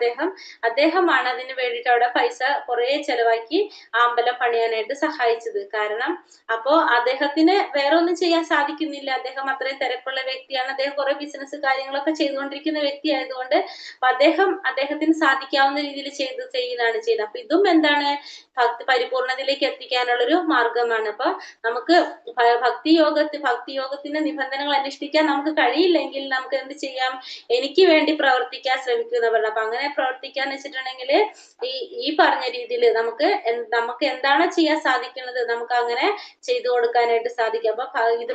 അദ്ദേഹമാണ് അതിന് വേണ്ടിയിട്ട് അവിടെ പൈസ കുറെ ചെലവാക്കി ആ അമ്പലം പണിയാനായിട്ട് സഹായിച്ചത്. കാരണം അപ്പോ അദ്ദേഹത്തിന് വേറെ ഒന്നും ചെയ്യാൻ സാധിക്കുന്നില്ല. അദ്ദേഹം അത്രയും തിരക്കുള്ള വ്യക്തിയാണ്. അദ്ദേഹം കുറെ ബിസിനസ് കാര്യങ്ങളൊക്കെ ചെയ്തുകൊണ്ടിരിക്കുന്ന വ്യക്തി ആയതുകൊണ്ട് അദ്ദേഹത്തിന് സാധിക്കാവുന്ന രീതിയിൽ ചെയ്യുന്നതാണ് ചെയ്തത്. അപ്പൊ ഇതും എന്താണ്? പരിപൂർണതയിലേക്ക് എത്തിക്കാനുള്ളൊരു മാർഗമാണ്. അപ്പൊ നമുക്ക് ഭക്തിയോഗത്തിന്റെ നിബന്ധനകൾ അനുഷ്ഠിക്കാൻ നമുക്ക് കഴിയില്ലെങ്കിൽ നമുക്ക് എന്ത് ചെയ്യാം? എനിക്ക് വേണ്ടി പ്രവർത്തിക്കാൻ ശ്രമിക്കുന്ന പറഞ്ഞു. അപ്പൊ അങ്ങനെ പ്രവർത്തിക്കാന്ന് വെച്ചിട്ടുണ്ടെങ്കിൽ ഈ പറഞ്ഞ രീതിയിൽ നമുക്ക് എന്താണോ ചെയ്യാൻ സാധിക്കുന്നത് നമുക്ക് അങ്ങനെ ചെയ്തു കൊടുക്കാനായിട്ട് സാധിക്കും. അപ്പൊ ഇത്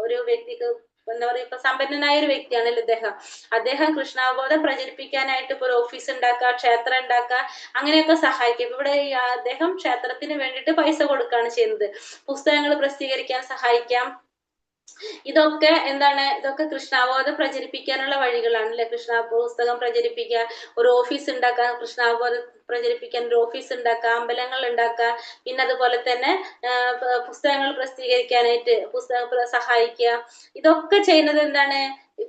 ഒരു വ്യക്തിക്ക് എന്താ പറയുക, ഇപ്പൊ സമ്പന്നനായ ഒരു വ്യക്തിയാണല്ലോ അദ്ദേഹം കൃഷ്ണാവബോധം പ്രചരിപ്പിക്കാനായിട്ട് ഇപ്പൊ ഒരു ഓഫീസ് ഉണ്ടാക്കുക, ക്ഷേത്രം ഉണ്ടാക്കുക, അങ്ങനെയൊക്കെ സഹായിക്കും. ഇവിടെ അദ്ദേഹം ക്ഷേത്രത്തിന് വേണ്ടിയിട്ട് പൈസ കൊടുക്കുകയാണ് ചെയ്യുന്നത്. പുസ്തകങ്ങൾ പ്രസിദ്ധീകരിക്കാൻ സഹായിക്കാം. ഇതൊക്കെ എന്താണ്? ഇതൊക്കെ കൃഷ്ണാവബോധം പ്രചരിപ്പിക്കാനുള്ള വഴികളാണ് അല്ലെ? പുസ്തകം പ്രചരിപ്പിക്കുക, ഒരു ഓഫീസ് ഉണ്ടാക്കുക, കൃഷ്ണാവബോധം പ്രചരിപ്പിക്കാൻ ഒരു ഓഫീസ് ഉണ്ടാക്കുക, അമ്പലങ്ങൾ ഉണ്ടാക്കുക, പിന്നെ അതുപോലെ തന്നെ പുസ്തകങ്ങൾ പ്രസിദ്ധീകരിക്കാനായിട്ട് പുസ്തകം സഹായിക്കുക. ഇതൊക്കെ ചെയ്യുന്നത് എന്താണ്?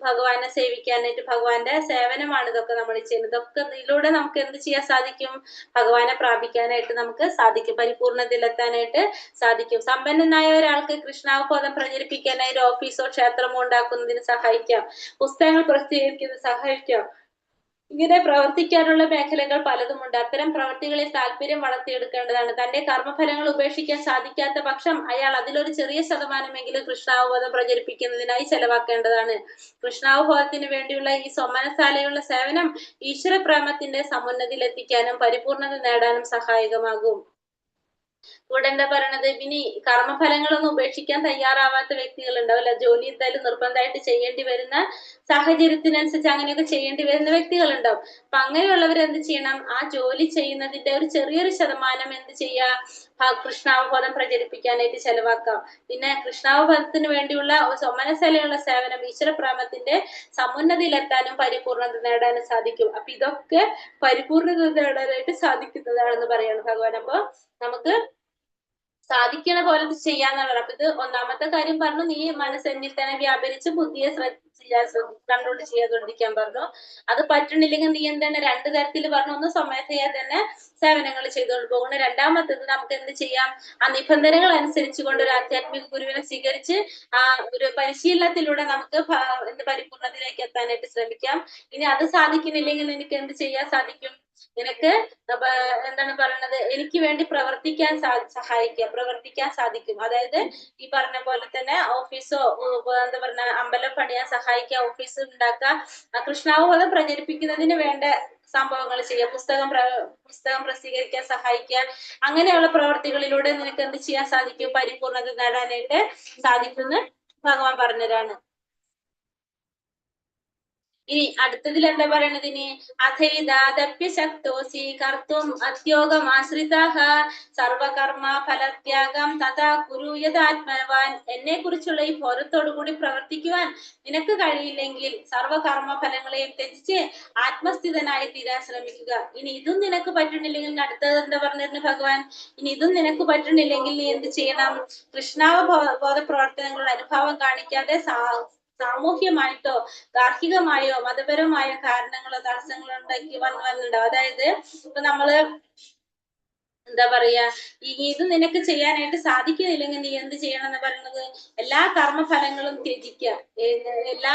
ഭഗവാനെ സേവിക്കാനായിട്ട്, ഭഗവാന്റെ സേവനമാണ് ഇതൊക്കെ നമ്മൾ ചെയ്യുന്നത്. ഇതൊക്കെ ഇതിലൂടെ നമുക്ക് എന്ത് ചെയ്യാൻ സാധിക്കും? ഭഗവാനെ പ്രാപിക്കാനായിട്ട് നമുക്ക് സാധിക്കും, പരിപൂർണതയിലെത്താനായിട്ട് സാധിക്കും. സമ്പന്നനായ ഒരാൾക്ക് കൃഷ്ണാവബോധം പ്രചരിപ്പിക്കാനായി ഒരു ഓഫീസോ ക്ഷേത്രമോ ഉണ്ടാക്കുന്നതിന് സഹായിക്കാം, പുസ്തകങ്ങൾ പ്രസിദ്ധീകരിക്കുന്നതിന് സഹായിക്കാം. ഇങ്ങനെ പ്രവർത്തിക്കാനുള്ള മേഖലകൾ പലതുമുണ്ട്. അത്തരം പ്രവർത്തികളിൽ താല്പര്യം വളർത്തിയെടുക്കേണ്ടതാണ്. തന്റെ കർമ്മഫലങ്ങൾ ഉപേക്ഷിക്കാൻ സാധിക്കാത്ത പക്ഷം അയാൾ അതിലൊരു ചെറിയ ശതമാനമെങ്കിലും കൃഷ്ണാവബോധം പ്രചരിപ്പിക്കുന്നതിനായി ചെലവാക്കേണ്ടതാണ്. കൃഷ്ണാവബോധത്തിന് വേണ്ടിയുള്ള ഈ സോമനസാലയുള്ള സേവനം ഈശ്വര പ്രേമത്തിന്റെ സമുന്നതിയിൽ എത്തിക്കാനും പരിപൂർണത നേടാനും സഹായകമാകും. ഇവിടെ എന്താ പറയണത്? ഇനി കർമ്മഫലങ്ങളൊന്നും ഉപേക്ഷിക്കാൻ തയ്യാറാവാത്ത വ്യക്തികൾ ഉണ്ടാവില്ല. ജോലി എന്തായാലും നിർബന്ധമായിട്ട് ചെയ്യേണ്ടി വരുന്ന സാഹചര്യത്തിനനുസരിച്ച് അങ്ങനെയൊക്കെ ചെയ്യേണ്ടി വരുന്ന വ്യക്തികൾ ഉണ്ടാവും. അപ്പൊ അങ്ങനെയുള്ളവർ എന്ത് ചെയ്യണം? ആ ജോലി ചെയ്യുന്നതിന്റെ ഒരു ചെറിയൊരു ശതമാനം എന്ത് ചെയ്യാ? കൃഷ്ണാവബോധം പ്രചരിപ്പിക്കാനായിട്ട് ചെലവാക്കാം. പിന്നെ കൃഷ്ണാവബോധത്തിന് വേണ്ടിയുള്ള സോമനശാലയുള്ള സേവനം ഈശ്വരപ്രേമത്തിന്റെ സമുന്നതിയിലെത്താനും പരിപൂർണത നേടാനും സാധിക്കും. അപ്പൊ ഇതൊക്കെ പരിപൂർണത നേടാനായിട്ട് സാധിക്കുന്നതാണെന്ന് പറയാണ് ഭഗവാൻ. അപ്പൊ നമുക്ക് സാധിക്കണ പോലെ ചെയ്യാന്നുള്ളത്. അപ്പൊ ഇത് ഒന്നാമത്തെ കാര്യം പറഞ്ഞു, നീ മനസ്സെന്നിൽ തന്നെ വ്യാപരിച്ച് ബുദ്ധിയെ കൺട്രോൾ ചെയ്യാതിരിക്കാൻ പറഞ്ഞു. അത് പറ്റണില്ലെങ്കിൽ നീ എന്താണ്? രണ്ടു തരത്തിൽ പറഞ്ഞു. ഒന്ന് സ്വമേധയാ തന്നെ സേവനങ്ങൾ ചെയ്തുകൊണ്ട് പോകുന്നു. രണ്ടാമത്തത് നമുക്ക് എന്ത് ചെയ്യാം? ആ നിബന്ധനകൾ അനുസരിച്ചുകൊണ്ട് ഒരു ആധ്യാത്മിക ഗുരുവിനെ സ്വീകരിച്ച് ആ ഒരു പരിശീലനത്തിലൂടെ നമുക്ക് പരിപൂർണതയിലേക്ക് എത്താനായിട്ട് ശ്രമിക്കാം. ഇനി അത് സാധിക്കുന്നില്ലെങ്കിൽ നിനക്ക് എന്ത് ചെയ്യാൻ സാധിക്കും? നിനക്ക് എന്താണ് പറയണത്? എനിക്ക് വേണ്ടി പ്രവർത്തിക്കാൻ പ്രവർത്തിക്കാൻ സാധിക്കും. അതായത് ഈ പറഞ്ഞ പോലെ തന്നെ ഓഫീസോ എന്താ പറഞ്ഞ അമ്പലം പണിയാൻ സഹായിക്കുക, ഓഫീസ് ഉണ്ടാക്കുക, കൃഷ്ണാവബോധം പ്രചരിപ്പിക്കുന്നതിന് വേണ്ട സംഭവങ്ങൾ ചെയ്യുക, പുസ്തകം പ്രസിദ്ധീകരിക്കാൻ സഹായിക്കുക, അങ്ങനെയുള്ള പ്രവർത്തികളിലൂടെ നിനക്ക് എന്ത് ചെയ്യാൻ സാധിക്കും? പരിപൂർണത നേടാനായിട്ട് സാധിക്കുമെന്ന് ഭഗവാൻ പറഞ്ഞതാണ്. ഇനി അടുത്തതിൽ എന്താ പറയണത്? ഇനി അഥൈദാദപ്യശക്തോസി കർത്തും അത്യോഗമാശ്രിതാഃ സർവകർമ്മ ഫലത്യാഗം തഥാ കുരു യഥാത്മവാൻ. എന്നെ കുറിച്ചുള്ള ഈ ബോധത്തോടു കൂടി പ്രവർത്തിക്കുവാൻ നിനക്ക് കഴിയില്ലെങ്കിൽ സർവകർമ്മ ഫലങ്ങളെയും ത്യജിച്ച് ആത്മസ്ഥിതനായി തീരാൻ ശ്രമിക്കുക. ഇനി ഇതും നിനക്ക് പറ്റണില്ലെങ്കിൽ അടുത്തത് എന്താ പറഞ്ഞിരുന്നു ഭഗവാൻ? ഇനി ഇതും നിനക്ക് പറ്റണില്ലെങ്കിൽ നീ എന്ത് ചെയ്യണം? കൃഷ്ണാവബോധ പ്രവർത്തനങ്ങളുടെ അനുഭാവം കാണിക്കാതെ സാമൂഹ്യമായിട്ടോ ഗാർഹികമായോ മതപരമായ കാരണങ്ങളോ തടസ്സങ്ങളോ ഉണ്ടാക്കി വന്നിട്ടുണ്ടാവും. അതായത് ഇപ്പൊ നമ്മള് എന്താ പറയാ, ഇത് നിനക്ക് ചെയ്യാനായിട്ട് സാധിക്കുന്നില്ലെങ്കിൽ നീ എന്ത് ചെയ്യണം എന്ന് പറയുന്നത്, എല്ലാ കർമ്മഫലങ്ങളും ത്യജിക്കുക. എല്ലാ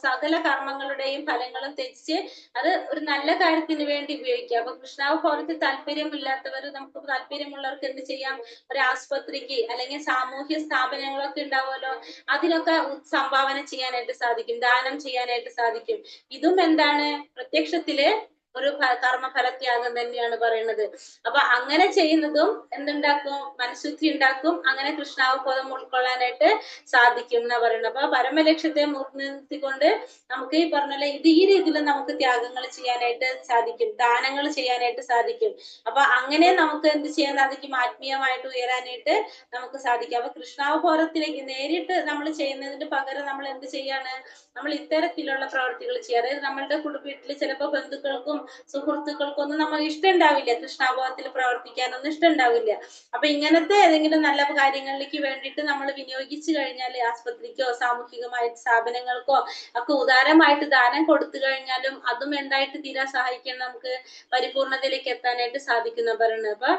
സകല കർമ്മങ്ങളുടെയും ഫലങ്ങളും ത്യജിച്ച് അത് ഒരു നല്ല കാര്യത്തിന് വേണ്ടി ഉപയോഗിക്കുക. അപ്പൊ കൃഷ്ണാവബോധത്തിൽ താല്പര്യമില്ലാത്തവർ, നമുക്ക് താല്പര്യമുള്ളവർക്ക് എന്ത് ചെയ്യാം, ഒരു ആസ്പത്രിക്ക് അല്ലെങ്കിൽ സാമൂഹ്യ സ്ഥാപനങ്ങളൊക്കെ ഉണ്ടാവുമല്ലോ, അതിനൊക്കെ സംഭാവന ചെയ്യാനായിട്ട് സാധിക്കും, ദാനം ചെയ്യാനായിട്ട് സാധിക്കും. ഇതും എന്താണ്, പ്രത്യക്ഷത്തില് ഒരു കർമ്മഫലത്യാഗം തന്നെയാണ് പറയുന്നത്. അപ്പൊ അങ്ങനെ ചെയ്യുന്നതും എന്തുണ്ടാക്കും, മനഃശുദ്ധി ഉണ്ടാക്കും. അങ്ങനെ കൃഷ്ണാവബോധം ഉൾക്കൊള്ളാനായിട്ട് സാധിക്കും എന്നാ പറയുന്നത്. അപ്പൊ പരമലക്ഷ്യത്തെ മുൻനിർത്തിക്കൊണ്ട് നമുക്ക് ഈ പറഞ്ഞ ഈ രീതിയിൽ നമുക്ക് ത്യാഗങ്ങൾ ചെയ്യാനായിട്ട് സാധിക്കും, ദാനങ്ങൾ ചെയ്യാനായിട്ട് സാധിക്കും. അപ്പൊ അങ്ങനെ നമുക്ക് എന്ത് ചെയ്യാൻ സാധിക്കും, ആത്മീയമായിട്ട് ഉയരാനായിട്ട് നമുക്ക് സാധിക്കും. അപ്പൊ കൃഷ്ണാവബോധത്തിലേക്ക് നേരിട്ട് നമ്മൾ ചെയ്യുന്നതിന് പകരം നമ്മൾ എന്ത് ചെയ്യാണ്, നമ്മൾ ഇത്തരത്തിലുള്ള പ്രവർത്തികൾ ചെയ്യുക. അതായത് നമ്മളുടെ വീട്ടിൽ ചിലപ്പോൾ ബന്ധുക്കൾക്കും സുഹൃത്തുക്കൾക്കൊന്നും നമ്മൾ ഇഷ്ടം ഉണ്ടാവില്ല, കൃഷ്ണാവബോധത്തിൽ പ്രവർത്തിക്കാനൊന്നും ഇഷ്ടം ഉണ്ടാവില്ല. അപ്പൊ ഇങ്ങനത്തെ ഏതെങ്കിലും നല്ല കാര്യങ്ങളിലേക്ക് വേണ്ടിയിട്ട് നമ്മൾ വിനിയോഗിച്ചു കഴിഞ്ഞാൽ, ആസ്പത്രിക്കോ സാമൂഹികമായിട്ട് സ്ഥാപനങ്ങൾക്കോ ഒക്കെ ഉദാരമായിട്ട് ദാനം കൊടുത്തു കഴിഞ്ഞാലും അതും എന്തായിട്ട് തീരാൻ സഹായിക്കണം, നമുക്ക് പരിപൂർണതയിലേക്ക് എത്താനായിട്ട് സാധിക്കുന്ന പറയുന്നത്. അപ്പൊ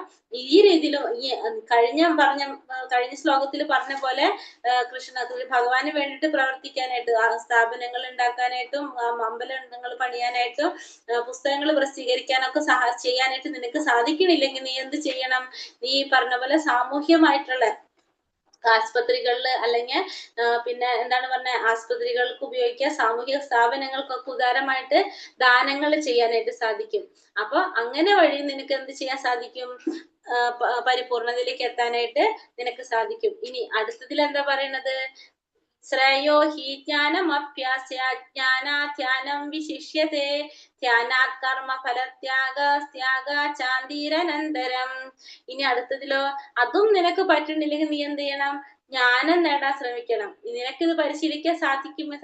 ഈ രീതിയിൽ ഈ കഴിഞ്ഞ ശ്ലോകത്തിൽ പറഞ്ഞ പോലെ ഭഗവാന് വേണ്ടിയിട്ട് പ്രവർത്തിക്കാനായിട്ട്, സ്ഥാപനങ്ങൾ ഉണ്ടാക്കാനായിട്ടും അമ്പലങ്ങൾ പണിയാനായിട്ടും പുസ്തകങ്ങൾ പ്രസിദ്ധീകരിക്കാനൊക്കെ ചെയ്യാനായിട്ട് നിനക്ക് സാധിക്കണില്ലെങ്കിൽ നീ എന്ത് ചെയ്യണം, നീ പറഞ്ഞ പോലെ സാമൂഹ്യമായിട്ടുള്ള ആസ്പത്രികളിൽ അല്ലെങ്കിൽ പിന്നെ എന്താണ് പറഞ്ഞ ആസ്പത്രികൾക്ക് ഉപയോഗിക്കുക, സാമൂഹിക സ്ഥാപനങ്ങൾക്കൊക്കെ ഉദാരമായിട്ട് ദാനങ്ങൾ ചെയ്യാനായിട്ട് സാധിക്കും. അപ്പൊ അങ്ങനെ വഴി നിനക്ക് എന്ത് ചെയ്യാൻ സാധിക്കും, പരിപൂർണതയിലേക്ക് എത്താനായിട്ട് നിനക്ക് സാധിക്കും. ഇനി അടുത്തതിൽ എന്താ പറയണത്, ശ്രേയോ ഹി ജ്ഞാനമഭ്യാസ്യ ജ്ഞാനാധ്യാനം വിശിഷ്യത്തെ ധ്യാനാത് കർമ്മ ഫലത്യാഗ ചാന്തീരനന്തരം. ഇനി അടുത്തതിലോ, അതും നിനക്ക് പറ്റുന്നില്ലെങ്കിൽ നീ എന്ത് ചെയ്യണം, ജ്ഞാനം നേടാൻ ശ്രമിക്കണം. നിനക്കിത് പരിശീലിക്കാൻ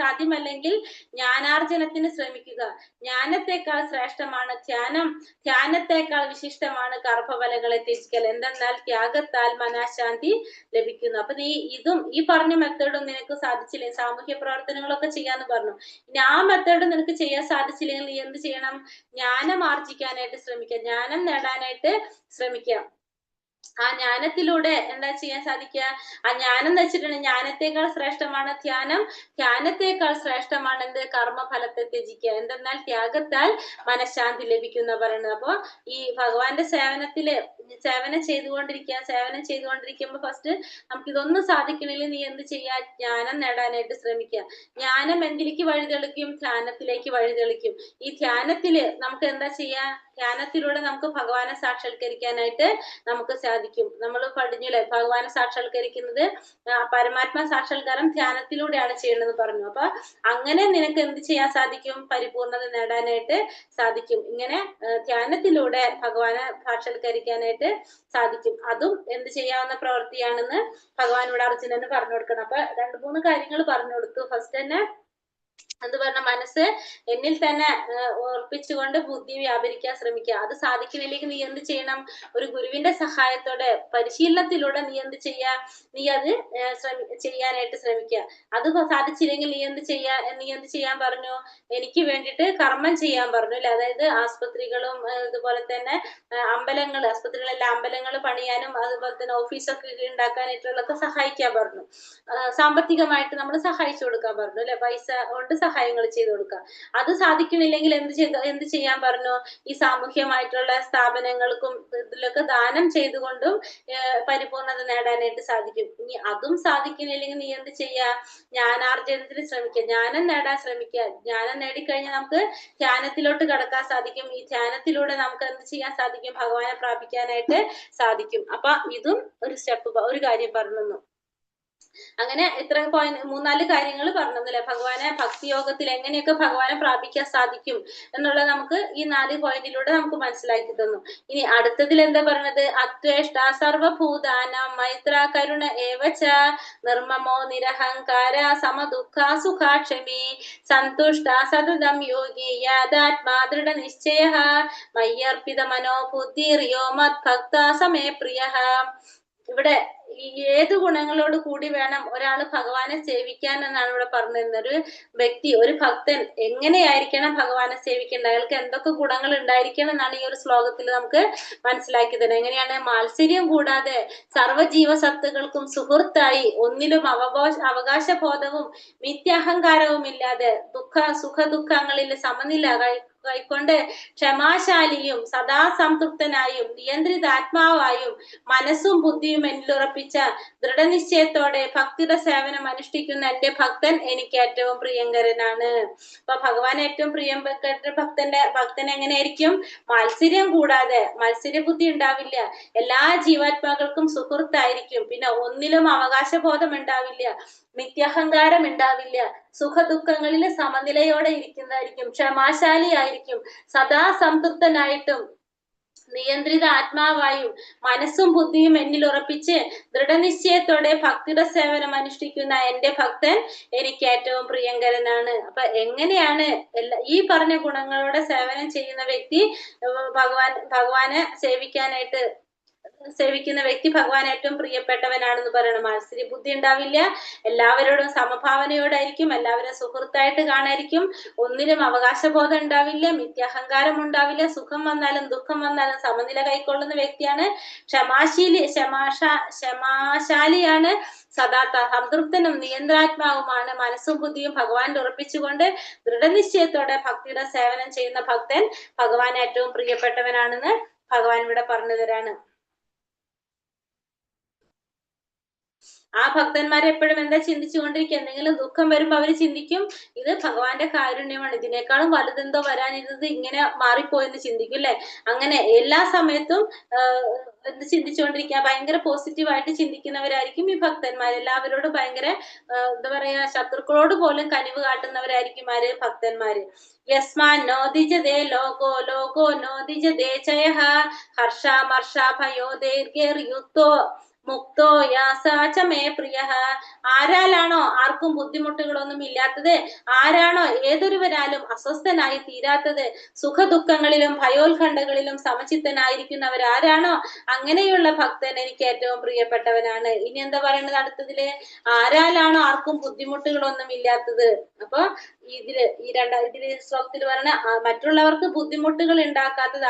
സാധ്യമല്ലെങ്കിൽ ജ്ഞാനാർജനത്തിന് ശ്രമിക്കുക. ജ്ഞാനത്തെക്കാൾ ശ്രേഷ്ഠമാണ് ധ്യാനം, ധ്യാനത്തെക്കാൾ വിശിഷ്ടമാണ് കർമ്മഫലങ്ങളെ ത്യജിക്കൽ. എന്തെന്നാൽ ത്യാഗത്താൽ മനഃശാന്തി ലഭിക്കുന്നു. അപ്പൊ നീ ഇതും ഈ പറഞ്ഞ മെത്തേഡും നിനക്ക് സാധിച്ചില്ലെങ്കിൽ, സാമൂഹ്യ പ്രവർത്തനങ്ങളൊക്കെ ചെയ്യാന്ന് പറഞ്ഞു, ഇനി ആ മെത്തേഡ് നിനക്ക് ചെയ്യാൻ സാധിച്ചില്ലെങ്കിൽ നീ എന്ത് ചെയ്യണം, ജ്ഞാനം ആർജിക്കാനായിട്ട് ശ്രമിക്കുക, ജ്ഞാനം നേടാനായിട്ട് ശ്രമിക്കുക. ആ ജ്ഞാനത്തിലൂടെ എന്താ ചെയ്യാൻ സാധിക്കുക, ആ ജ്ഞാനം എന്ന് വെച്ചിട്ടുണ്ടെങ്കിൽ ജ്ഞാനത്തെക്കാൾ ശ്രേഷ്ഠമാണ് ധ്യാനം, ധ്യാനത്തെക്കാൾ ശ്രേഷ്ഠമാണ് എന്ത്, കർമ്മഫലത്തെ ത്യജിക്കുക. എന്തെന്നാൽ ത്യാഗത്താൽ മനഃശാന്തി ലഭിക്കുന്ന പറയുന്നത്. അപ്പൊ ഈ ഭഗവാന്റെ സേവനം ചെയ്തുകൊണ്ടിരിക്കുമ്പോ ഫസ്റ്റ് നമുക്ക് ഇതൊന്നും സാധിക്കണില്ലെങ്കിൽ നീ എന്ത് ചെയ്യാ, ജ്ഞാനം നേടാനായിട്ട് ശ്രമിക്കുക. ജ്ഞാനം എന്തിലേക്ക് വഴിതെളിക്കും, ധ്യാനത്തിലേക്ക് വഴിതെളിക്കും. ഈ ധ്യാനത്തില് നമുക്ക് എന്താ ചെയ്യാ, ധ്യാനത്തിലൂടെ നമുക്ക് ഭഗവാനെ സാക്ഷാത്കരിക്കാനായിട്ട് നമുക്ക് സാധിക്കും. നമ്മൾ പഠിഞ്ഞില്ലേ, ഭഗവാനെ സാക്ഷാത്കരിക്കുന്നത്, പരമാത്മാ സാക്ഷാത്കാരം ധ്യാനത്തിലൂടെയാണ് ചെയ്യണമെന്ന് പറഞ്ഞു. അപ്പൊ അങ്ങനെ നിനക്ക് എന്ത് ചെയ്യാൻ സാധിക്കും, പരിപൂർണത നേടാനായിട്ട് സാധിക്കും. ഇങ്ങനെ ധ്യാനത്തിലൂടെ ഭഗവാനെ സാക്ഷാത്കരിക്കാനായിട്ട് സാധിക്കും. അതും എന്ത് ചെയ്യാവുന്ന പ്രവൃത്തിയാണെന്ന് ഭഗവാൻ ഇവിടെ അർജുനന് പറഞ്ഞു കൊടുക്കണം. അപ്പൊ 2-3 കാര്യങ്ങൾ പറഞ്ഞു കൊടുത്തു. ഫസ്റ്റ് തന്നെ എന്ത് പറഞ്ഞ, മനസ്സ് എന്നിൽ തന്നെ ഉറപ്പിച്ചുകൊണ്ട് ബുദ്ധി വ്യാപരിക്കാൻ ശ്രമിക്കുക. അത് സാധിക്കുന്നില്ലെങ്കിൽ നീ എന്ത് ചെയ്യണം, ഒരു ഗുരുവിന്റെ സഹായത്തോടെ പരിശീലനത്തിലൂടെ നീ എന്ത് ചെയ്യാ, നീ അത് ചെയ്യാനായിട്ട് ശ്രമിക്കുക. അത് സാധിച്ചില്ലെങ്കിൽ നീ എന്ത് ചെയ്യാൻ പറഞ്ഞു, എനിക്ക് വേണ്ടിയിട്ട് കർമ്മം ചെയ്യാൻ പറഞ്ഞു അല്ലെ. അതായത് ആസ്പത്രികളും ഇതുപോലെ തന്നെ ആസ്പത്രികളെല്ലാം അമ്പലങ്ങൾ പണിയാനും അതുപോലെ തന്നെ ഓഫീസൊക്കെ ഉണ്ടാക്കാനായിട്ടുള്ളതൊക്കെ സഹായിക്കാൻ പറഞ്ഞു. സാമ്പത്തികമായിട്ട് നമ്മൾ സഹായിച്ചു കൊടുക്കാൻ പറഞ്ഞു അല്ലെ, പൈസ കൊണ്ട് സഹായങ്ങൾ ചെയ്തു കൊടുക്കുക. അത് സാധിക്കുന്നില്ലെങ്കിൽ എന്ത് ചെയ്യാൻ പറഞ്ഞു, ഈ സാമൂഹ്യമായിട്ടുള്ള സ്ഥാപനങ്ങൾക്കും ഇതിലൊക്കെ ദാനം ചെയ്തുകൊണ്ടും പരിപൂർണത നേടാനായിട്ട് സാധിക്കും. ഇനി അതും സാധിക്കുന്നില്ലെങ്കിൽ നീ എന്ത് ചെയ്യാ, ജ്ഞാനാർജനത്തിന് ശ്രമിക്കുക, ജ്ഞാനം നേടാൻ ശ്രമിക്കുക. ജ്ഞാനം നേടിക്കഴിഞ്ഞാൽ നമുക്ക് ധ്യാനത്തിലോട്ട് കടക്കാൻ സാധിക്കും. ഈ ധ്യാനത്തിലൂടെ നമുക്ക് എന്ത് ചെയ്യാൻ സാധിക്കും, ഭഗവാനെ പ്രാപിക്കാനായിട്ട് സാധിക്കും. അപ്പൊ ഇതും ഒരു കാര്യം പറഞ്ഞു. അങ്ങനെ ഇത്ര 3-4 കാര്യങ്ങൾ പറഞ്ഞല്ലേ, ഭഗവാനെ ഭക്തിയോഗത്തിൽ എങ്ങനെയൊക്കെ ഭഗവാനെ പ്രാപിക്കാൻ സാധിക്കും എന്നുള്ളത് നമുക്ക് ഈ 4 പോയിന്റിലൂടെ നമുക്ക് മനസ്സിലാക്കി തന്നു. ഇനി അടുത്തതിൽ എന്താ പറഞ്ഞത്, അത്വേഷ്ട സർവഭൂതാനാം മൈത്ര കരുണ ഏവച നിർമ്മമോ നിരഹങ്കാര സമദുഃഖ സുഖാക്ഷമി സന്തുഷ്ട സതതം യോഗി യാഥാത്മാ ദൃഢ നിശ്ചയ മയ്യർപ്പിത മനോബുദ്ധിർയോ മത് ഭക്ത സമേ പ്രിയ. ഇവിടെ ഏത് ഗുണങ്ങളോട് കൂടി വേണം ഒരാൾ ഭഗവാനെ സേവിക്കാൻ എന്നാണ് ഇവിടെ പറഞ്ഞിരുന്നത്. ഒരു വ്യക്തി, ഒരു ഭക്തൻ എങ്ങനെയായിരിക്കണം ഭഗവാനെ സേവിക്കേണ്ടത്, അയാൾക്ക് എന്തൊക്കെ ഗുണങ്ങൾ ഉണ്ടായിരിക്കണം എന്നാണ് ഈ ഒരു ശ്ലോകത്തിൽ നമുക്ക് മനസ്സിലാക്കി തരുന്നത്. എങ്ങനെയാണ്? മാത്സര്യം കൂടാതെ സർവ്വജീവസത്തുക്കൾക്കും സുഹൃത്തായി, ഒന്നിലും അവകാശബോധവും മിഥ്യാഹങ്കാരവും ഇല്ലാതെ, സുഖ ദുഃഖങ്ങളിൽ സമനില കൈക്കൊണ്ട് ക്ഷമാശാലിയും സദാ സംതൃപ്തനായും നിയന്ത്രിതാത്മാവായും മനസ്സും ബുദ്ധിയും എന്നിലുറപ്പിച്ച ദൃഢനിശ്ചയത്തോടെ ഭക്തിയുടെ സേവനം അനുഷ്ഠിക്കുന്ന എന്റെ ഭക്തൻ എനിക്ക് ഏറ്റവും പ്രിയങ്കരനാണ്. അപ്പൊ ഭഗവാൻ ഏറ്റവും പ്രിയപ്പെട്ട ഭക്തൻ എങ്ങനെയായിരിക്കും? മാത്സര്യം കൂടാതെ, മത്സരബുദ്ധി ഉണ്ടാവില്ല, എല്ലാ ജീവാത്മാക്കൾക്കും സുഹൃത്തായിരിക്കും, പിന്നെ ഒന്നിലും അവകാശബോധം ഉണ്ടാവില്ല, മിഥ്യാഹങ്കാരം ഉണ്ടാവില്ല, സുഖദുഃഖങ്ങളിൽ സമനിലയോടെ ഇരിക്കുന്നതായിരിക്കും, ക്ഷമാശാലി ആയിരിക്കും, സദാ സംതൃപ്തനായിട്ടും നിയന്ത്രിത ആത്മാവായും മനസ്സും ബുദ്ധിയും എന്നിൽ ഉറപ്പിച്ച് ദൃഢനിശ്ചയത്തോടെ ഭക്തിയുടെ സേവനം അനുഷ്ഠിക്കുന്ന എന്റെ ഭക്തൻ എനിക്ക് ഏറ്റവും പ്രിയങ്കരനാണ്. അപ്പൊ എങ്ങനെയാണ് ഈ പറഞ്ഞ ഗുണങ്ങളോടെ സേവനം ചെയ്യുന്ന വ്യക്തി ഭഗവാനെ സേവിക്കുന്ന വ്യക്തി ഭഗവാൻ ഏറ്റവും പ്രിയപ്പെട്ടവനാണെന്ന് പറയണം. മത്സര ബുദ്ധി ഉണ്ടാവില്ല, എല്ലാവരോടും സമഭാവനയോടായിരിക്കും, എല്ലാവരും സുഹൃത്തായിട്ട് കാണായിരിക്കും, ഒന്നിലും അവകാശബോധം ഉണ്ടാവില്ല, മിഥ്യാഹങ്കാരം ഉണ്ടാവില്ല, സുഖം വന്നാലും ദുഃഖം വന്നാലും സമനില കൈക്കൊള്ളുന്ന വ്യക്തിയാണ്, ക്ഷമാശാലിയാണ്, സദാ സംതൃപ്തനും നിയന്ത്രാത്മാവുമാണ്, മനസ്സും ബുദ്ധിയും ഭഗവാന്റെ ഉറപ്പിച്ചുകൊണ്ട് ദൃഢനിശ്ചയത്തോടെ ഭക്തിയുടെ സേവനം ചെയ്യുന്ന ഭക്തൻ ഭഗവാൻ ഏറ്റവും പ്രിയപ്പെട്ടവനാണെന്ന് ഭഗവാൻ ഇവിടെ പറഞ്ഞു തരാണ്. ആ ഭക്തന്മാരെ എപ്പോഴും എന്താ ചിന്തിച്ചുകൊണ്ടിരിക്കുക? എന്തെങ്കിലും ദുഃഖം വരുമ്പോ അവര് ചിന്തിക്കും, ഇത് ഭഗവാന്റെ കാരുണ്യമാണ്, ഇതിനേക്കാളും വലുതെന്തോ വരാനിരുന്നത്, ഇങ്ങനെ മാറിപ്പോയെന്ന് ചിന്തിക്കും അല്ലെ? അങ്ങനെ എല്ലാ സമയത്തും എന്ത് ചിന്തിച്ചുകൊണ്ടിരിക്കുക? ഭയങ്കര പോസിറ്റീവായിട്ട് ചിന്തിക്കുന്നവരായിരിക്കും ഈ ഭക്തന്മാർ. എല്ലാവരോടും ഭയങ്കര എന്താ പറയാ, ശത്രുക്കളോട് പോലും കനിവ് കാട്ടുന്നവരായിരിക്കും ആര്? ഭക്തന്മാര്. യസ്മാൻ നോദിജതേ ലോകോ ലോകോ നോദിജതേ ചയഃ ഹർഷാമർഷ ഭയോദൈർഘ്യർയുക്തോ മുക്തോ യാസാചമേ പ്രിയ. ആരാലാണോ ആർക്കും ബുദ്ധിമുട്ടുകളൊന്നും ഇല്ലാത്തത്, ആരാണോ ഏതൊരുവരാലും അസ്വസ്ഥനായി തീരാത്തത്, സുഖദുഃഖങ്ങളിലും ഭയോത്കണ്ഠകളിലും സമചിത്തനായിരിക്കുന്നവരാരാണോ, അങ്ങനെയുള്ള ഭക്തൻ എനിക്ക് ഏറ്റവും പ്രിയപ്പെട്ടവനാണ്. ഇനി എന്താ പറയുന്നത് അടുത്തതില്? ആരാലാണോ ആർക്കും ബുദ്ധിമുട്ടുകളൊന്നും ഇല്ലാത്തത്. അപ്പൊ ഇതില് ശ്ലോകത്തിൽ പറഞ്ഞ മറ്റുള്ളവർക്ക് ബുദ്ധിമുട്ടുകൾ ഉണ്ടാക്കാത്തത്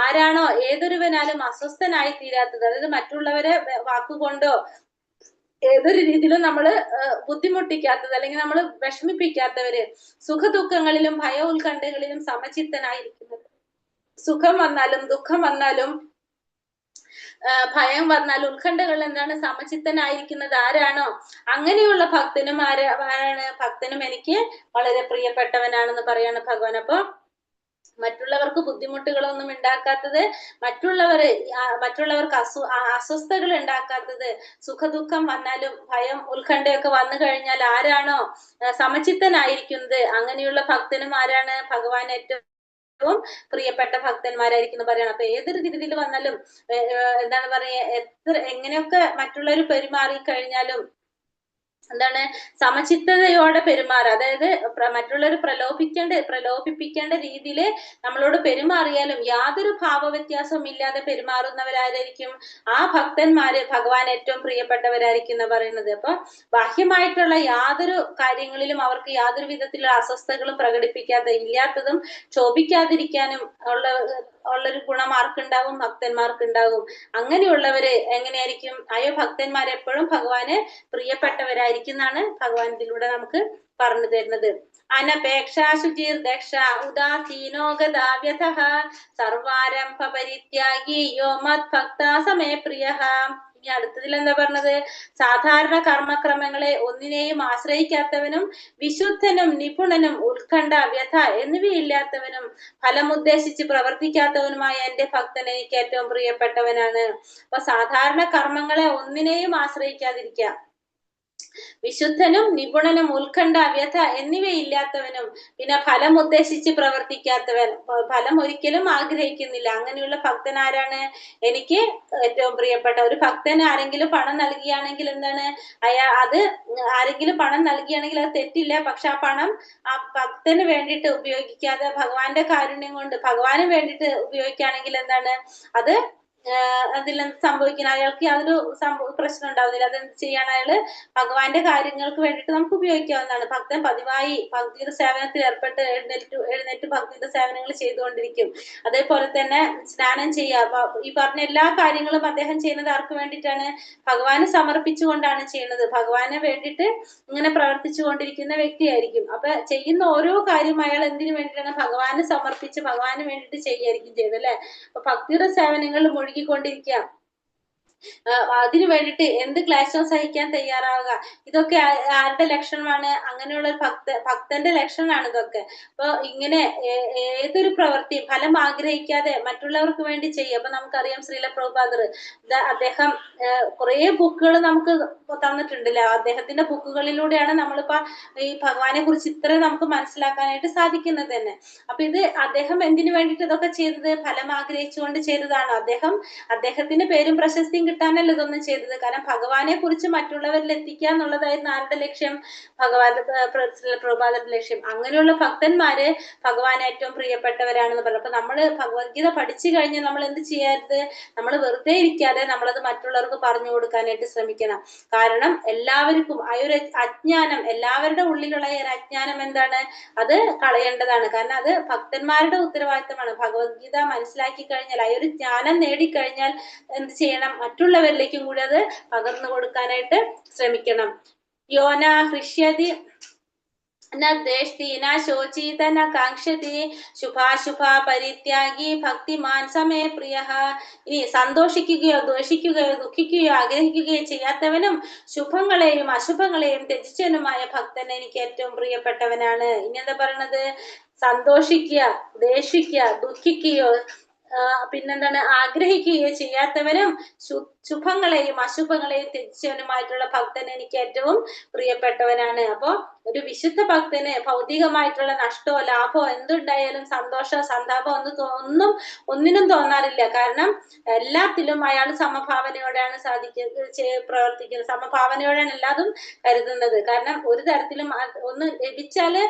ആരാണോ ഏതൊരുവനാലും അസ്വസ്ഥനായി തീരാത്തത്, അതായത് മറ്റുള്ളവരെ വാക്കുകൊണ്ടോ ഏതൊരു രീതിയിലും നമ്മള് ബുദ്ധിമുട്ടിക്കാത്തത്, അല്ലെങ്കിൽ നമ്മൾ വിഷമിപ്പിക്കാത്തവര്, സുഖദുഃഖങ്ങളിലും ഭയ ഉത്കണ്ഠകളിലും സമചിത്തനായിരിക്കുന്നത്, സുഖം വന്നാലും ദുഃഖം വന്നാലും ഭയം വന്നാലും ഉത്കണ്ഠകൾ എന്താണ് സമചിത്തനായിരിക്കുന്നത് ആരാണോ, അങ്ങനെയുള്ള ഭക്തനും ആരാണ്? ഭക്തനും എനിക്ക് വളരെ പ്രിയപ്പെട്ടവനാണെന്ന് പറയാണ് ഭഗവാൻ. അപ്പൊ മറ്റുള്ളവർക്ക് ബുദ്ധിമുട്ടുകളൊന്നും ഉണ്ടാക്കാത്തത്, മറ്റുള്ളവർക്ക് അസ്വസ്ഥതകൾ ഉണ്ടാക്കാത്തത്, സുഖദുഃഖം വന്നാലും ഭയം ഉത്കണ്ഠയൊക്കെ വന്നു കഴിഞ്ഞാൽ ആരാണോ സമചിത്തനായിരിക്കുന്നത്, അങ്ങനെയുള്ള ഭക്തനും ആരാണ്? ഭഗവാൻ ഏറ്റവും പ്രിയപ്പെട്ട ഭക്തന്മാരായിരിക്കും എന്ന് പറയണം. അപ്പൊ ഏതൊരു രീതിയിൽ വന്നാലും എന്താണ് പറയാ, എങ്ങനെയൊക്കെ മറ്റുള്ളവർ പെരുമാറി കഴിഞ്ഞാലും എന്താണ് സമചിത്തതയോടെ പെരുമാറുക, അതായത് മറ്റുള്ളവർ പ്രലോഭിപ്പിക്കേണ്ട രീതിയിൽ നമ്മളോട് പെരുമാറിയാലും യാതൊരു ഭാവവ്യത്യാസവും ഇല്ലാതെ പെരുമാറുന്നവരായിരിക്കും ആ ഭക്തന്മാര് ഭഗവാൻ ഏറ്റവും പ്രിയപ്പെട്ടവരായിരിക്കും എന്ന് പറയുന്നത്. അപ്പൊ ബാഹ്യമായിട്ടുള്ള യാതൊരു കാര്യങ്ങളിലും അവർക്ക് യാതൊരു വിധത്തിലുള്ള അസ്വസ്ഥതകളും ഇല്ലാത്തതും ക്ഷോഭിക്കാതിരിക്കാനും ഉള്ളൊരു ഗുണം ആർക്കുണ്ടാവും? ഭക്തന്മാർക്കുണ്ടാകും. അങ്ങനെയുള്ളവര് എങ്ങനെയായിരിക്കും? അയ്യോ ഭക്തന്മാരെപ്പോഴും ഭഗവാന് പ്രിയപ്പെട്ടവരായിരിക്കും എന്നാണ് ഭഗവാൻ ഇതിലൂടെ നമുക്ക് പറഞ്ഞു തരുന്നത്. അനപേക്ഷ ശുചിർദക്ഷ ഉദാസീനോ ഗതാവ്യഥഃ സർവാരംഭ പരിത്യാഗി യോ മദ്ഭക്താ സമേ പ്രിയഃ. ഇനി അടുത്തതിൽ എന്താ പറഞ്ഞത്? സാധാരണ കർമ്മക്രമങ്ങളെ ഒന്നിനെയും ആശ്രയിക്കാത്തവനും വിശുദ്ധനും നിപുണനും ഉത്കണ്ഠ വ്യഥ എന്നിവയില്ലാത്തവനും ഫലമുദ്ദേശിച്ച് പ്രവർത്തിക്കാത്തവനുമായ എന്റെ ഭക്തൻ എനിക്ക് ഏറ്റവും പ്രിയപ്പെട്ടവനാണ്. അപ്പൊ സാധാരണ കർമ്മങ്ങളെ ഒന്നിനെയും ആശ്രയിക്കാതിരിക്കുക, വിശുദ്ധനും നിപുണനും ഉത്കണ്ഠ വ്യഥ എന്നിവയില്ലാത്തവനും പിന്നെ ഫലം ഉദ്ദേശിച്ച് പ്രവർത്തിക്കാത്തവൻ, ഫലം ഒരിക്കലും ആഗ്രഹിക്കുന്നില്ല, അങ്ങനെയുള്ള ഭക്തൻ ആരാണ്? എനിക്ക് ഏറ്റവും പ്രിയപ്പെട്ട. ഒരു ഭക്തന് ആരെങ്കിലും പണം നൽകുകയാണെങ്കിൽ എന്താണ് അത് ആരെങ്കിലും പണം നൽകുകയാണെങ്കിൽ അത് തെറ്റില്ല. പക്ഷെ ആ പണം ആ ഭക്തന് വേണ്ടിയിട്ട് ഉപയോഗിക്കാതെ ഭഗവാന്റെ കാരുണ്യം കൊണ്ട് ഭഗവാന് വേണ്ടിയിട്ട് ഉപയോഗിക്കുകയാണെങ്കിൽ എന്താണ് അത് അതിലെന്ത് സംഭവിക്കണം, അയാൾക്ക് യാതൊരു പ്രശ്നം ഉണ്ടാവുന്നില്ല. അതെന്ത് ചെയ്യാണ്, അയാള് ഭഗവാന്റെ കാര്യങ്ങൾക്ക് വേണ്ടിയിട്ട് നമുക്ക് ഉപയോഗിക്കാവുന്നതാണ്. ഭക്തൻ പതിവായി ഭക്തിയുടെ സേവനത്തിൽ ഏർപ്പെട്ട് എഴുന്നേറ്റ് ഭക്തിയുടെ സേവനങ്ങൾ ചെയ്തുകൊണ്ടിരിക്കും. അതേപോലെ തന്നെ സ്നാനം ചെയ്യുക, ഈ പറഞ്ഞ എല്ലാ കാര്യങ്ങളും അദ്ദേഹം ചെയ്യുന്നത് ആർക്ക് വേണ്ടിയിട്ടാണ്? ഭഗവാന് സമർപ്പിച്ചുകൊണ്ടാണ് ചെയ്യുന്നത്. ഭഗവാനെ വേണ്ടിയിട്ട് ഇങ്ങനെ പ്രവർത്തിച്ചു കൊണ്ടിരിക്കുന്ന വ്യക്തിയായിരിക്കും. അപ്പൊ ചെയ്യുന്ന ഓരോ കാര്യം അയാൾ എന്തിനു വേണ്ടിയിട്ടാണ്? ഭഗവാന് സമർപ്പിച്ച് ഭഗവാന് വേണ്ടിയിട്ട് ചെയ്യായിരിക്കും ചെയ്തത്, അല്ലെ? അപ്പൊ ഭക്തിയുടെ സേവനങ്ങളിൽ മുഴുകിക്കൊണ്ടിരിക്കുക, അതിനു വേണ്ടിയിട്ട് എന്ത് ക്ലേശവും സഹിക്കാൻ തയ്യാറാവുക, ഇതൊക്കെ ആരുടെ ലക്ഷണമാണ്? അങ്ങനെയുള്ള ഒരു ഭക്തന്റെ ലക്ഷണമാണ് ഇതൊക്കെ. അപ്പൊ ഇങ്ങനെ ഏതൊരു പ്രവൃത്തിയും ഫലം ആഗ്രഹിക്കാതെ മറ്റുള്ളവർക്ക് വേണ്ടി ചെയ്യുക. അപ്പൊ നമുക്കറിയാം ശ്രീല പ്രഭുപാദർ, അദ്ദേഹം കുറെ ബുക്കുകൾ നമുക്ക് തന്നിട്ടുണ്ടല്ലേ. അദ്ദേഹത്തിന്റെ ബുക്കുകളിലൂടെയാണ് നമ്മളിപ്പോ ഈ ഭഗവാനെ കുറിച്ച് ഇത്രയും നമുക്ക് മനസ്സിലാക്കാനായിട്ട് സാധിക്കുന്നത് തന്നെ. അപ്പൊ ഇത് അദ്ദേഹം എന്തിനു വേണ്ടിയിട്ട് ഇതൊക്കെ ചെയ്തത്? ഫലം ആഗ്രഹിച്ചുകൊണ്ട് ചെയ്തതാണ്. അദ്ദേഹത്തിന്റെ പേരും പ്രശസ്തിയും കിട്ടാനല്ല ഇതൊന്നും ചെയ്തത്. കാരണം ഭഗവാനെ കുറിച്ച് മറ്റുള്ളവരിൽ എത്തിക്കുക എന്നുള്ളതായിരുന്നു ആരുടെ ലക്ഷ്യം? പ്രഭുപാദരുടെ ലക്ഷ്യം. അങ്ങനെയുള്ള ഭക്തന്മാര് ഭഗവാൻ ഏറ്റവും പ്രിയപ്പെട്ടവരാണെന്ന് പറഞ്ഞു. അപ്പൊ നമ്മള് ഭഗവത്ഗീത പഠിച്ചു കഴിഞ്ഞാൽ നമ്മൾ എന്ത് ചെയ്യരുത്? നമ്മൾ വെറുതെ ഇരിക്കാതെ നമ്മളത് മറ്റുള്ളവർക്ക് പറഞ്ഞു കൊടുക്കാനായിട്ട് ശ്രമിക്കണം. കാരണം എല്ലാവർക്കും ആ ഒരു അജ്ഞാനം, എല്ലാവരുടെ ഉള്ളിലുള്ള ഈ ഒരു അജ്ഞാനം എന്താണ്? അത് കളയേണ്ടതാണ്. കാരണം അത് ഭക്തന്മാരുടെ ഉത്തരവാദിത്തമാണ്. ഭഗവത്ഗീത മനസ്സിലാക്കി കഴിഞ്ഞാൽ, ആ ഒരു ജ്ഞാനം നേടിക്കഴിഞ്ഞാൽ എന്ത് ചെയ്യണം? മറ്റുള്ളവരിലേക്കും കൂടി അത് പകർന്നു കൊടുക്കാനായിട്ട് ശ്രമിക്കണം. യോന ഹൃഷ്യതി ന ദ്വേഷ്ടി ന ശോചിത ന കാംക്ഷതി ശുഭാശുഭ പരിത്യാഗി ഭക്തിമാൻ സമേ പ്രിയ. ഇനി സന്തോഷിക്കുകയോ ദ്വേഷിക്കുകയോ ദുഃഖിക്കുകയോ ആഗ്രഹിക്കുകയോ ചെയ്യാത്തവനും ശുഭങ്ങളെയും അശുഭങ്ങളെയും ത്യജിച്ചവനുമായ ഭക്തൻ എനിക്ക് ഏറ്റവും പ്രിയപ്പെട്ടവനാണ്. ഇനി എന്താ പറയണത്? സന്തോഷിക്കുക, ദേഷിക്കുക, ദുഃഖിക്കുകയോ പിന്നെന്താണ് ആഗ്രഹിക്കുകയോ ചെയ്യാത്തവനും ശുഭങ്ങളെയും അശുഭങ്ങളെയും ത്യജിച്ചവനുമായിട്ടുള്ള ഭക്തൻ എനിക്ക് ഏറ്റവും പ്രിയപ്പെട്ടവനാണ്. അപ്പൊ ഒരു വിശുദ്ധ ഭക്തന് ഭൗതികമായിട്ടുള്ള നഷ്ടമോ ലാഭമോ എന്തുണ്ടായാലും സന്തോഷമോ സന്താപമോ ഒന്നിനും തോന്നാറില്ല. കാരണം എല്ലാത്തിലും അയാൾ സമഭാവനയോടെയാണ് പ്രവർത്തിക്കുന്നത്, സമഭാവനയോടെയാണ് എല്ലാതും കരുതുന്നത്. കാരണം ഒരു തരത്തിലും ഒന്ന് ലഭിച്ചാല്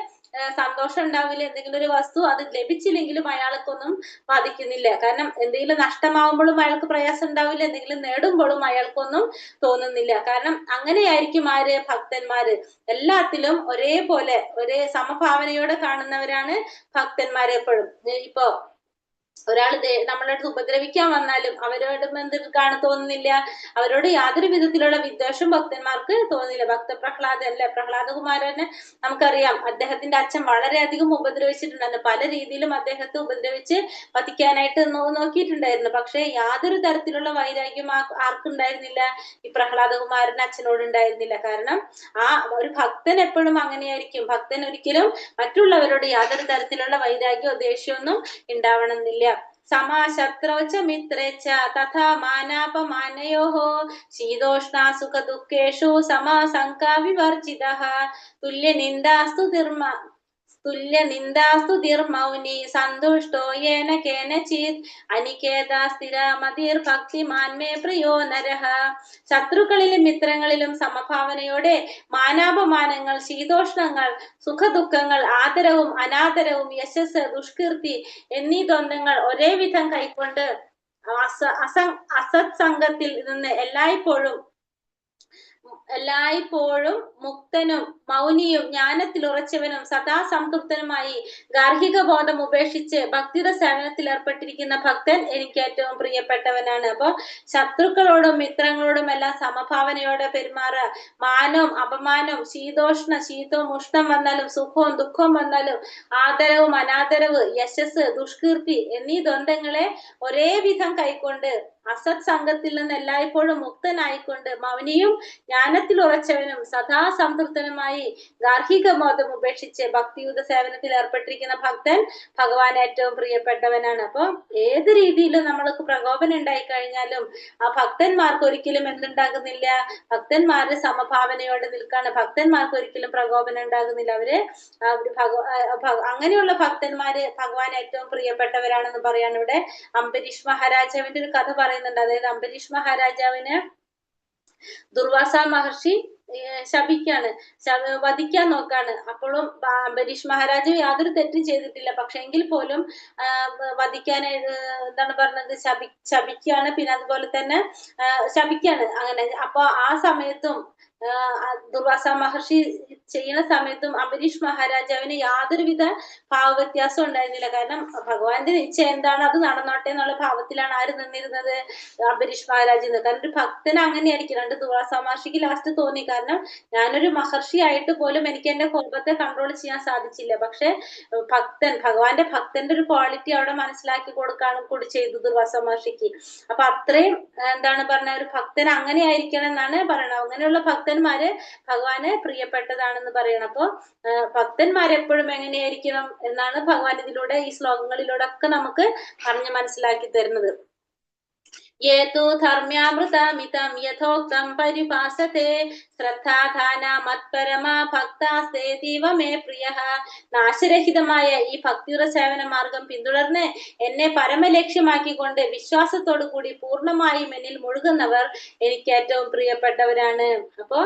സന്തോഷം ഉണ്ടാവില്ല, എന്തെങ്കിലും ഒരു വസ്തു അത് ലഭിച്ചില്ലെങ്കിലും അയാൾക്കൊന്നും ബാധിക്കുന്നില്ല. കാരണം എന്തെങ്കിലും നഷ്ടമാവുമ്പോഴും അയാൾക്ക് പ്രയാസം ഉണ്ടാവില്ല, എന്തെങ്കിലും നേടുമ്പോഴും അയാൾക്കൊന്നും തോന്നുന്നില്ല. കാരണം അങ്ങനെയായിരിക്കും ആര്? ഭക്തന്മാര്. എല്ലാത്തിലും ഒരേപോലെ ഒരേ സമഭാവനയോടെ കാണുന്നവരാണ് ഭക്തന്മാരെ എപ്പോഴും. ഇപ്പോ ഒരാൾ നമ്മളെ അടുത്ത് ഉപദ്രവിക്കാൻ വന്നാലും അവരോട് എന്താണ് തോന്നുന്നില്ല? അവരോട് യാതൊരു വിധത്തിലുള്ള വിദ്വേഷം ഭക്തന്മാർക്ക് തോന്നുന്നില്ല. ഭക്തപ്രഹ്ലാദൻ അല്ലെ, പ്രഹ്ലാദകുമാരനെ നമുക്കറിയാം, അദ്ദേഹത്തിന്റെ അച്ഛൻ വളരെയധികം ഉപദ്രവിച്ചിട്ടുണ്ടായിരുന്നു. പല രീതിയിലും അദ്ദേഹത്തെ ഉപദ്രവിച്ച് വധിക്കാനായിട്ട് നോക്കിയിട്ടുണ്ടായിരുന്നു. പക്ഷെ യാതൊരു തരത്തിലുള്ള വൈരാഗ്യം ആർക്കുണ്ടായിരുന്നില്ല? ഈ പ്രഹ്ലാദകുമാരൻ അച്ഛനോട് ഉണ്ടായിരുന്നില്ല. കാരണം ആ ഒരു ഭക്തൻ എപ്പോഴും അങ്ങനെയായിരിക്കും. ഭക്തൻ ഒരിക്കലും മറ്റുള്ളവരോട് യാതൊരു തരത്തിലുള്ള വൈരാഗ്യമോ ദേഷ്യമൊന്നും ഉണ്ടാവണമെന്നില്ല. സമാശത്രൗച മിത്രേച്ച തഥാ മാനാപമാനയോഃ ശീതോഷ്ണ സുഖ ദുഃഖേഷു സമാസംഗ വിവർജിതഃ തുല്യനിന്ദാസ്തു ധിർമൗനി സന്തുഷ്ടോ യേന കേനചിത് അനികേത സ്ഥിരമതിർ ഭക്തിമാൻ മേ പ്രിയോ നരഃ. ശത്രുക്കളിലും മിത്രങ്ങളിലും സമഭാവനയോടെ മാനാപമാനങ്ങൾ, ശീതോഷ്ണങ്ങൾ, സുഖദുഃഖങ്ങൾ, ആദരവും അനാദരവും, യശസ്, ദുഷ്കീർത്തി എന്നീ ദ്വന്ദ്ങ്ങൾ ഒരേ വിധം കൈക്കൊണ്ട് അസത്സംഗത്തിൽ നിന്ന് എല്ലായ്പ്പോഴും മുക്തനും മൗനിയും ജ്ഞാനത്തിൽ ഉറച്ചവനും സദാ സംതൃപ്തനുമായി ഗാർഹിക ബോധം ഉപേക്ഷിച്ച് ഭക്തിയുടെ സേവനത്തിൽ ഏർപ്പെട്ടിരിക്കുന്ന ഭക്തൻ എനിക്ക് ഏറ്റവും പ്രിയപ്പെട്ടവനാണ്. അപ്പൊ ശത്രുക്കളോടും മിത്രങ്ങളോടും എല്ലാം സമഭാവനയോടെ പെരുമാറുക. മാനവും അപമാനവും, ശീതവും ഉഷ്ണം വന്നാലും, സുഖവും ദുഃഖവും വന്നാലും, ആദരവും അനാദരവ്, യശസ്, ദുഷ്കീർത്തി എന്നീ ദ്വന്ദ്ങ്ങളെ ഒരേ വിധം കൈക്കൊണ്ട് അസത് സംഘത്തിൽ നിന്ന് എല്ലായ്പ്പോഴും മുക്തനായിക്കൊണ്ട് മൗനിയും ജ്ഞാനത്തിൽ ഉറച്ചവനും സദാ സംതൃപ്തനുമായി ഗാർഹിക ബോധം ഉപേക്ഷിച്ച് ഭക്തിയുത സേവനത്തിൽ ഏർപ്പെട്ടിരിക്കുന്ന ഭക്തൻ ഭഗവാൻ ഏറ്റവും പ്രിയപ്പെട്ടവനാണ്. അപ്പൊ ഏത് രീതിയിലും നമ്മൾക്ക് പ്രകോപനം ഉണ്ടായി കഴിഞ്ഞാലും ആ ഭക്തന്മാർക്ക് ഒരിക്കലും എന്തുണ്ടാകുന്നില്ല? ഭക്തന്മാര് സമഭാവനയോടെ നിൽക്കാണ്. ഭക്തന്മാർക്ക് ഒരിക്കലും പ്രകോപനം ഉണ്ടാകുന്നില്ല. അവര് അങ്ങനെയുള്ള ഭക്തന്മാര് ഭഗവാൻ ഏറ്റവും പ്രിയപ്പെട്ടവരാണെന്ന് പറയാണ് ഇവിടെ അംബരീഷ് മഹാരാജാവിന്റെ ഒരു കഥ പറയുന്നുണ്ട്. അതായത് അംബരീഷ് മഹാരാജാവിന് ദുർവാസ മഹർഷി ശപിക്കാണ്, വധിക്കാൻ നോക്കാണ്. അപ്പോഴും അംബരീഷ് മഹാരാജ് യാതൊരു തെറ്റും ചെയ്തിട്ടില്ല. പക്ഷെ എങ്കിൽ പോലും വധിക്കാൻ എന്താണ് പറഞ്ഞത്, ശപിക്കാണ്. പിന്നെ അതുപോലെ തന്നെ ശപിക്കാണ് അങ്ങനെ. അപ്പൊ ആ സമയത്തും ദുർവാസ മഹർഷി ചെയ്യുന്ന സമയത്തും അംബരീഷ് മഹാരാജാവിന് യാതൊരുവിധ ഭാവവ്യത്യാസം ഉണ്ടായിരുന്നില്ല. കാരണം ഭഗവാന്റെ നിശ്ചയം എന്താണ് അത് നടന്നോട്ടെ എന്നുള്ള ഭാവത്തിലാണ് ആര് നിന്നിരുന്നത്, അംബരീഷ് മഹാരാജ്. കാരണം ഒരു ഭക്തന് അങ്ങനെയായിരിക്കും. രണ്ട് ദുർവാസ മഹർഷിക്ക് ലാസ്റ്റ് തോന്നി, കാരണം ഞാനൊരു മഹർഷി ആയിട്ട് പോലും എനിക്ക് എന്റെ കോപത്തെ കൺട്രോൾ ചെയ്യാൻ സാധിച്ചില്ല. പക്ഷെ ഭഗവാന്റെ ഭക്തന്റെ ഒരു ക്വാളിറ്റി അവിടെ മനസ്സിലാക്കി കൊടുക്കാനും കൂടി ചെയ്തു ദുർവാസ മഹർഷിക്ക്. അപ്പൊ അത്രയും എന്താണ് പറഞ്ഞ ഒരു ഭക്തൻ അങ്ങനെ ആയിരിക്കണം എന്നാണ് പറയണത്. അങ്ങനെയുള്ള ഭക്തന്മാര് ഭഗവാന് പ്രിയപ്പെട്ടതാണെന്ന് പറയണം. അപ്പൊ ഭക്തന്മാരെപ്പോഴും എങ്ങനെയായിരിക്കണം എന്നാണ് ഭഗവാൻ ഇതിലൂടെ ഈ ശ്ലോകങ്ങളിലൂടെ ഒക്കെ നമുക്ക് പറഞ്ഞ് മനസ്സിലാക്കി തരുന്നത്. യേതു ധർമ്മ്യാമൃതമിതം യഥോക്തം പരിഭാസത്തെ ശ്രദ്ധാധാന മത്പരമാ ഭക്താസ്തേതീവ മേ പ്രിയഃ. നാശരഹിതമായ ഈ ഭക്തിയുടെ സേവന മാർഗം പിന്തുടർന്ന് എന്നെ പരമലക്ഷ്യമാക്കിക്കൊണ്ട് വിശ്വാസത്തോടു കൂടി പൂർണ്ണമായും എന്നിൽ മുഴുകുന്നവർ എനിക്ക് ഏറ്റവും പ്രിയപ്പെട്ടവരാണ്. അപ്പോ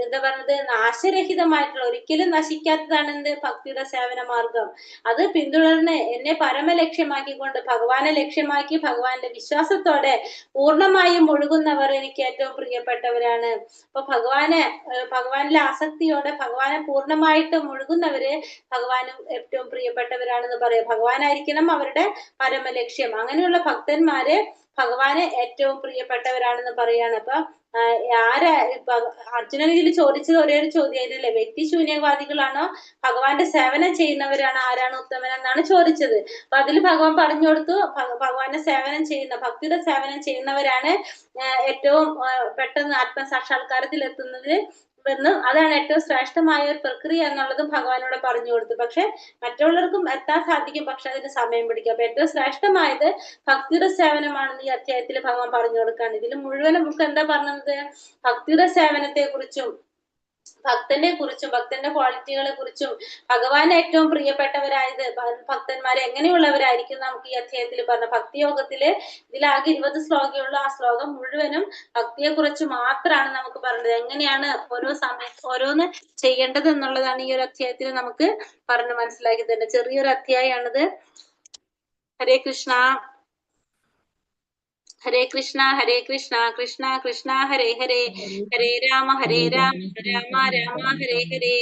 എന്താ പറഞ്ഞത്, നാശരഹിതമായിട്ടുള്ള ഒരിക്കലും നശിക്കാത്തതാണ് എന്ത്, ഭക്തിയുടെ സേവന മാർഗം. അത് പിന്തുടർന്ന് എന്നെ പരമലക്ഷ്യമാക്കിക്കൊണ്ട് ഭഗവാനെ ലക്ഷ്യമാക്കി ഭഗവാന്റെ വിശ്വാസത്തോടെ പൂർണ്ണമായും മുഴുകുന്നവർ എനിക്ക് ഏറ്റവും പ്രിയപ്പെട്ടവരാണ്. അപ്പൊ ഭഗവാനിലെ ആസക്തിയോടെ ഭഗവാനെ പൂർണ്ണമായിട്ട് മുഴുകുന്നവര് ഭഗവാനും ഏറ്റവും പ്രിയപ്പെട്ടവരാണെന്ന് പറയാം. ഭഗവാനായിരിക്കണം അവരുടെ പരമലക്ഷ്യം. അങ്ങനെയുള്ള ഭക്തന്മാര് ഭഗവാന് ഏറ്റവും പ്രിയപ്പെട്ടവരാണെന്ന് പറയാണ്. അപ്പൊ അർജുനൻ ഇതിൽ ചോദിച്ചത് ഒരേ ഒരു ചോദ്യമായിരുന്നില്ലേ, വ്യക്തി ശൂന്യവാദികളാണോ ഭഗവാന്റെ സേവനം ചെയ്യുന്നവരാണ് ആരാണ് ഉത്തമൻ എന്നാണ് ചോദിച്ചത്. അപ്പൊ അതിൽ ഭഗവാൻ പറഞ്ഞു കൊടുത്തു, ഭഗവാന്റെ സേവനം ചെയ്യുന്ന ഭക്തിയുടെ സേവനം ചെയ്യുന്നവരാണ് ഏറ്റവും പെട്ടെന്ന് ആത്മസാക്ഷാത്കാരത്തിൽ എത്തുന്നത് എന്നും അതാണ് ഏറ്റവും ശ്രേഷ്ഠമായ ഒരു പ്രക്രിയ എന്നുള്ളതും ഭഗവാനോട് പറഞ്ഞു കൊടുത്തു. പക്ഷെ മറ്റുള്ളവർക്കും എത്താൻ സാധിക്കും, പക്ഷെ അതിന് സമയം പിടിക്കും. അപ്പൊ ഏറ്റവും ശ്രേഷ്ഠമായത് ഭക്തിയുടെ സേവനമാണെന്ന് ഈ അധ്യായത്തിൽ ഭഗവാൻ പറഞ്ഞു കൊടുക്കുകയാണ്. ഇതിൽ മുഴുവനും നമുക്ക് എന്താ പറഞ്ഞത്, ഭക്തിയുടെ സേവനത്തെ കുറിച്ചും ഭക്തനെ കുറിച്ചും ഭക്തന്റെ ക്വാളിറ്റികളെ കുറിച്ചും ഭഗവാൻ ഏറ്റവും പ്രിയപ്പെട്ടവരായത് ഭക്തന്മാരെ എങ്ങനെയുള്ളവരായിരിക്കും നമുക്ക് ഈ അധ്യായത്തിൽ പറഞ്ഞ ഭക്തിയോഗത്തില്. ഇതിലാകെ 20 ശ്ലോകമുള്ള ആ ശ്ലോകം മുഴുവനും ഭക്തിയെ കുറിച്ച് മാത്രമാണ് നമുക്ക് പറഞ്ഞത്. എങ്ങനെയാണ് ഓരോ സമയത്ത് ഓരോന്ന് ചെയ്യേണ്ടത് എന്നുള്ളതാണ് ഈ ഒരു അധ്യായത്തിൽ നമുക്ക് പറഞ്ഞ് മനസ്സിലാക്കി തരുന്നത്. ചെറിയൊരു അധ്യായമാണിത്. ഹരേ കൃഷ്ണ. ഹരേ കൃഷ്ണ ഹരേ കൃഷ്ണ കൃഷ്ണ കൃഷ്ണ ഹരേ ഹരേ, ഹരേ രാമ രാമ രാമ ഹരേ ഹരേ.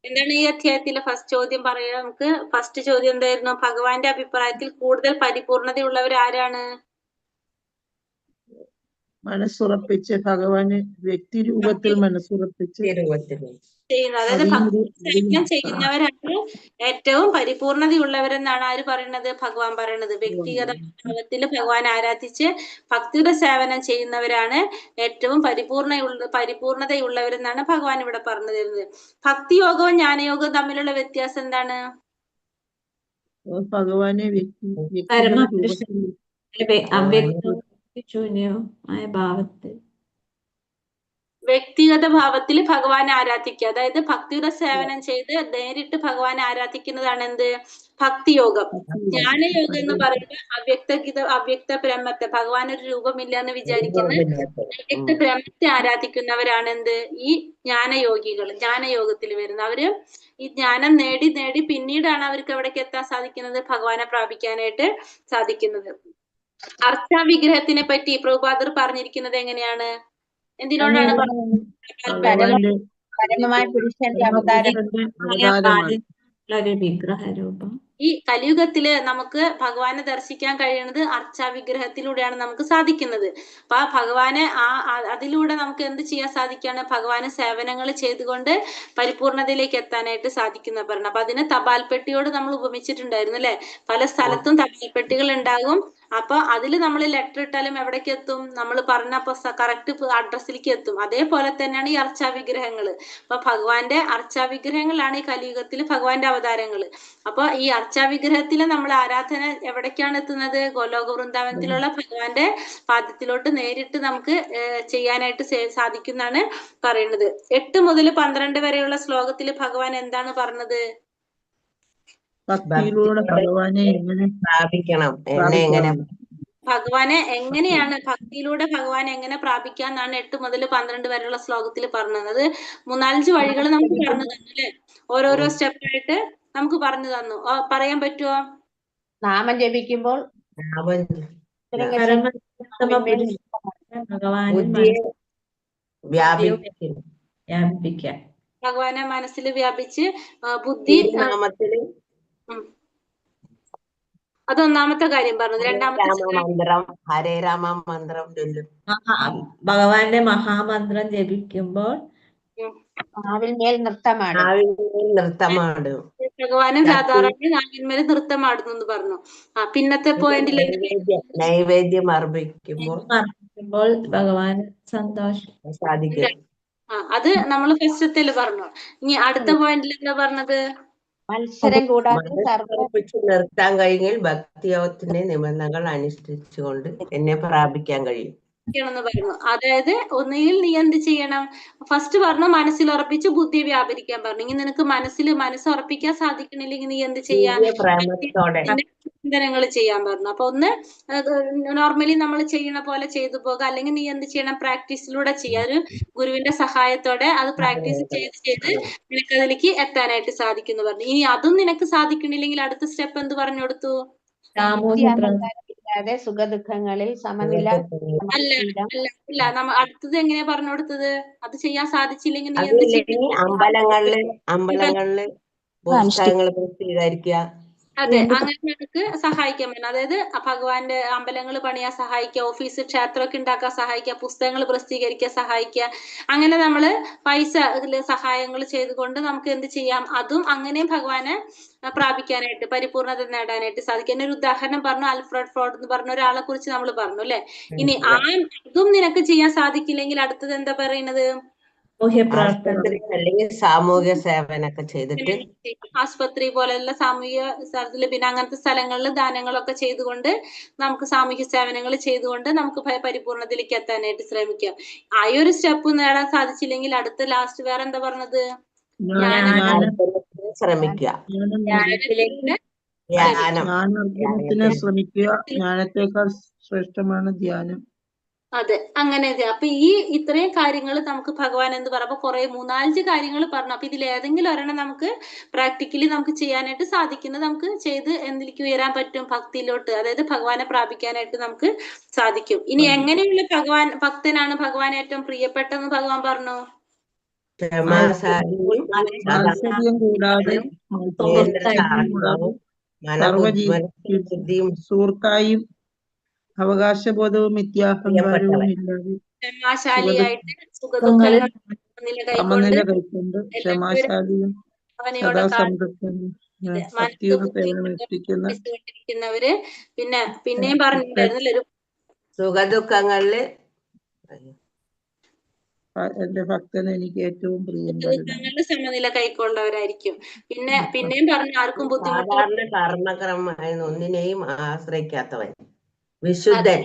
എന്താണ് ഈ അധ്യായത്തിലെ ഫസ്റ്റ് ചോദ്യം പറയാം നമുക്ക്. ഫസ്റ്റ് ചോദ്യം എന്തായിരുന്നു, ഭഗവാന്റെ അഭിപ്രായത്തിൽ കൂടുതൽ പരിപൂർണതയുള്ളവർ ആരാണ്? മനസ്സുറപ്പിച്ച് ഭഗവാന് വ്യക്തി രൂപത്തിൽ മനസ്സുറപ്പിച്ച് ചെയ്യുന്നത്. അതായത് ഭക്തി സേവനം ചെയ്യുന്നവരാണ് ഏറ്റവും പരിപൂർണതയുള്ളവരെന്നാണ് ആര് പറയുന്നത്, ഭഗവാൻ പറയുന്നത്. വ്യക്തിഗത ഭാവത്തിൽ ഭഗവാൻ ആരാധിച്ച് ഭക്തിയുടെ സേവനം ചെയ്യുന്നവരാണ് ഏറ്റവും പരിപൂർണതയുള്ളവരെന്നാണ് ഭഗവാൻ ഇവിടെ പറഞ്ഞു തരുന്നത്. ഭക്തിയോഗവും ജ്ഞാനയോഗവും തമ്മിലുള്ള വ്യത്യാസം എന്താണ്? ഭഗവാനെ വ്യക്തിഗത ഭാവത്തിൽ ഭഗവാനെ ആരാധിക്കുക, അതായത് ഭക്തിയുടെ സേവനം ചെയ്ത് നേരിട്ട് ഭഗവാനെ ആരാധിക്കുന്നതാണ് എന്ത്, ഭക്തിയോഗം. ജ്ഞാനയോഗം എന്ന് പറയുമ്പോൾ അവ്യക്ത ബ്രഹ്മത്തെ, ഭഗവാൻ ഒരു രൂപമില്ല എന്ന് വിചാരിക്കുന്ന അവ്യക്ത ബ്രഹ്മത്തെ ആരാധിക്കുന്നവരാണ് എന്ത്, ഈ ജ്ഞാനയോഗികൾ. ജ്ഞാനയോഗത്തിൽ വരുന്ന അവര് ഈ ജ്ഞാനം നേടി നേടി പിന്നീടാണ് അവർക്ക് എവിടേക്ക് എത്താൻ സാധിക്കുന്നത്, ഭഗവാനെ പ്രാപിക്കാനായിട്ട് സാധിക്കുന്നത്. അർച്ചാവിഗ്രഹത്തിനെ പറ്റി പ്രഭുപാദർ പറഞ്ഞിരിക്കുന്നത് എങ്ങനെയാണ്, എന്തിനോടാണ് പരമമായ പുരുഷന്റെ അവതാരം വിഗ്രഹരൂപം. ഈ കലിയുഗത്തില് നമുക്ക് ഭഗവാനെ ദർശിക്കാൻ കഴിയുന്നത് അർച്ചാവിഗ്രഹത്തിലൂടെയാണ് നമുക്ക് സാധിക്കുന്നത്. അപ്പൊ ആ ഭഗവാനെ അതിലൂടെ നമുക്ക് എന്ത് ചെയ്യാൻ സാധിക്കാണ്, ഭഗവാന് സേവനങ്ങൾ ചെയ്തുകൊണ്ട് പരിപൂർണതയിലേക്ക് എത്താനായിട്ട് സാധിക്കുന്ന പറഞ്ഞു. അപ്പൊ അതിന് തപാൽപ്പെട്ടിയോട് നമ്മൾ ഉപമിച്ചിട്ടുണ്ടായിരുന്നു അല്ലെ. പല സ്ഥലത്തും തപാൽപ്പെട്ടികൾ ഉണ്ടാകും. അപ്പൊ അതിൽ നമ്മൾ ലെറ്റർ ഇട്ടാലും എവിടേക്ക് എത്തും, നമ്മൾ പറഞ്ഞ കറക്റ്റ് അഡ്രസ്സിലേക്ക് എത്തും. അതേപോലെ തന്നെയാണ് ഈ അർച്ചാവിഗ്രഹങ്ങൾ. അപ്പൊ ഭഗവാന്റെ അർച്ചാവിഗ്രഹങ്ങളാണ് ഈ കലിയുഗത്തിൽ ഭഗവാന്റെ അവതാരങ്ങൾ. അപ്പൊ ഈ അർച്ചാവിഗ്രഹത്തിൽ നമ്മൾ ആരാധന എവിടേക്കാണ് എത്തുന്നത്, ഗോലോക വൃന്ദാവനത്തിലുള്ള ഭഗവാന്റെ പാദത്തിലോട്ട് നേരിട്ട് നമുക്ക് ചെയ്യാനായിട്ട് സാധിക്കുന്നതാണ് പറയുന്നത്. 8 മുതൽ 12 വരെയുള്ള ശ്ലോകത്തിൽ ഭഗവാൻ എന്താണ് പറഞ്ഞത്, ഭക്തിയിലൂടെ ഭഗവാനെ എങ്ങനെ സ്ഥാപിക്കണം, എന്നെ എങ്ങനെ ഭഗവാനെ എങ്ങനെയാണ് ഭക്തിയിലൂടെ ഭഗവാനെ എങ്ങനെ പ്രാപിക്കാന്നാണ് 8 മുതൽ 12 വരെയുള്ള ശ്ലോകത്തിൽ പറഞ്ഞത്. അത് 3-4 വഴികൾ നമുക്ക് പറഞ്ഞു തന്നു അല്ലെ. ഓരോരോ സ്റ്റെപ്പായിട്ട് നമുക്ക് പറഞ്ഞു തന്നു. പറയാൻ പറ്റുമോ? നാമം ജപിക്കുമ്പോൾ വ്യാപിപ്പിക്കാം. ഭഗവാനെ മനസ്സിൽ വ്യാപിച്ച് ബുദ്ധി അതൊന്നാമത്തെ കാര്യം പറഞ്ഞത്. രണ്ടാമത്തെ മന്ത്രം ഹരേ രാമ മന്ത്രം ചൊല്ലും. ഭഗവാന്റെ മഹാമന്ത്രം ജപിക്കുമ്പോൾ നാവിന്മേൽ നൃത്തമാടും. ഭഗവാനും സാധാരണ നാവിന്മേൽ നൃത്തമാടുന്നു എന്ന് പറഞ്ഞു. പിന്നത്തെ പോയിന്റിൽ നൈവേദ്യം അർപ്പിക്കുമ്പോൾ ഭഗവാൻ സന്തോഷം സാധിക്കും. അത് നമ്മൾ ഫസ്റ്റത്തിൽ പറഞ്ഞു. ഇനി അടുത്ത പോയിന്റിൽ എന്താ പറഞ്ഞത്? മത്സരം കൂടാതെ നിർത്താൻ കഴിഞ്ഞാൽ ഭക്തിയോഗത്തിന്റെ നിബന്ധനകൾ അനുഷ്ഠിച്ചുകൊണ്ട് എന്നെ പ്രാപിക്കാൻ കഴിയും എന്ന് പറഞ്ഞു. അതായത് ഒന്നുകിൽ നീ എന്ത് ചെയ്യണം? ഫസ്റ്റ് പറഞ്ഞു മനസ്സിൽ ഉറപ്പിച്ച് ബുദ്ധി വ്യാപരിക്കാൻ പറഞ്ഞു. ഇനി നിനക്ക് മനസ്സ് ഉറപ്പിക്കാൻ സാധിക്കണില്ലെങ്കിൽ നീ എന്ത് ചെയ്യാം? ചിന്തനങ്ങൾ ചെയ്യാൻ പറഞ്ഞു. അപ്പൊ ഒന്ന് നോർമലി നമ്മൾ ചെയ്യണ പോലെ ചെയ്തു പോകുക. അല്ലെങ്കിൽ നീ എന്ത് ചെയ്യണം? പ്രാക്ടീസിലൂടെ ചെയ്യാം. ഒരു ഗുരുവിന്റെ സഹായത്തോടെ അത് പ്രാക്ടീസ് ചെയ്ത് നിനക്ക് അതിലേക്ക് എത്താനായിട്ട് സാധിക്കും എന്ന് പറഞ്ഞു. ഇനി അതും നിനക്ക് സാധിക്കണില്ലെങ്കിൽ അടുത്ത സ്റ്റെപ്പ് എന്ത് പറഞ്ഞു കൊടുത്തു? സുഖദുഃഖങ്ങളിൽ സമനില. അല്ല അടുത്തത് എങ്ങനെയാ പറഞ്ഞു കൊടുത്തത്? അത് ചെയ്യാൻ സാധിച്ചില്ലെങ്കിൽ നീ അമ്പലങ്ങളില് പുസ്തകങ്ങൾ പ്രസിദ്ധീകരിക്കുക. അതെ, അങ്ങനെ നമുക്ക് സഹായിക്കാൻ പറ്റും. അതായത് ഭഗവാന്റെ അമ്പലങ്ങൾ പണിയാൻ സഹായിക്കുക, ഓഫീസ് ക്ഷേത്രമൊക്കെ ഉണ്ടാക്കാൻ സഹായിക്കുക, പുസ്തകങ്ങൾ പ്രസിദ്ധീകരിക്കാൻ സഹായിക്കുക. അങ്ങനെ നമ്മള് പൈസ സഹായങ്ങൾ ചെയ്തുകൊണ്ട് നമുക്ക് എന്ത് ചെയ്യാം? അതും അങ്ങനെ ഭഗവാനെ പ്രാപിക്കാനായിട്ട് പരിപൂർണത നേടാനായിട്ട് സാധിക്കും. ഒരു ഉദാഹരണം പറഞ്ഞു, ആൽഫ്രഡ് ഫ്രോഡ് എന്ന് പറഞ്ഞ ഒരാളെ കുറിച്ച് നമ്മൾ പറഞ്ഞു അല്ലെ. ഇനി അതും നിനക്ക് ചെയ്യാൻ സാധിക്കില്ലെങ്കിൽ അടുത്തത് എന്താ പറയുന്നത്? അല്ലെങ്കിൽ സാമൂഹ്യ സേവനമൊക്കെ ചെയ്തിട്ട് ആസ്പത്രി പോലെയുള്ള സാമൂഹ്യ സ്ഥലത്തില് പിന്നെ അങ്ങനത്തെ സ്ഥലങ്ങളിൽ ദാനങ്ങളൊക്കെ ചെയ്തുകൊണ്ട് നമുക്ക് സാമൂഹ്യ സേവനങ്ങൾ ചെയ്തുകൊണ്ട് നമുക്ക് പരിപൂർണതയിലേക്ക് എത്താനായിട്ട് ശ്രമിക്കാം. ആ ഒരു സ്റ്റെപ്പ് നേടാൻ സാധിച്ചില്ലെങ്കിൽ അടുത്ത ലാസ്റ്റ് വേറെ എന്താ പറഞ്ഞത്? ശ്രമിക്കുക. ജ്ഞാനാർജനത്തിന് ശ്രമിക്കുക. ജ്ഞാനത്തെക്കാൾ ശ്രേഷ്ഠമാണ് ധ്യാനം. അതെ, അങ്ങനെ. അപ്പൊ ഇത്രയും കാര്യങ്ങൾ നമുക്ക് ഭഗവാൻ എന്ത് പറഞ്ഞു? അപ്പൊ 3-4 കാര്യങ്ങൾ പറഞ്ഞു. അപ്പൊ ഇതിൽ ഏതെങ്കിലും ഒരെണ്ണം നമുക്ക് പ്രാക്ടിക്കലി നമുക്ക് ചെയ്യാനായിട്ട് സാധിക്കുന്നത് നമുക്ക് ചെയ്ത് എന്തിലേക്ക് ഉയരാൻ പറ്റും? ഭക്തിയിലോട്ട്, അതായത് ഭഗവാനെ പ്രാപിക്കാനായിട്ട് നമുക്ക് സാധിക്കും. ഇനി എങ്ങനെയുള്ള ഭക്തനാണ് ഭഗവാൻ ഏറ്റവും പ്രിയപ്പെട്ടെന്ന് ഭഗവാൻ പറഞ്ഞു? കൂടാതെ സർവജീവിയും സുഹൃത്തായും അവകാശബോധവും മിഥ്യാഹങ്കാരവും ഇല്ലാതെ സമനില കൈക്കൊണ്ട് ക്ഷമാശാലിയും സദാസംതൃപ്തനും ഭക്തിയുടെ സേവനം എത്തിക്കുന്നവര്. പിന്നെയും പറഞ്ഞിട്ടുണ്ടായിരുന്നില്ല, സുഖദുഃഖങ്ങളില് എന്റെ ഭക്തന് എനിക്ക് ഏറ്റവും പ്രിയപ്പെട്ട സമനില കൈക്കൊണ്ടവരായിരിക്കും. പിന്നെയും പറഞ്ഞു, ആർക്കും സാധാരണ കർമ്മക്രമമായ ഒന്നിനെയും ആശ്രയിക്കാത്തവൻ, വിശുദ്ധൻ,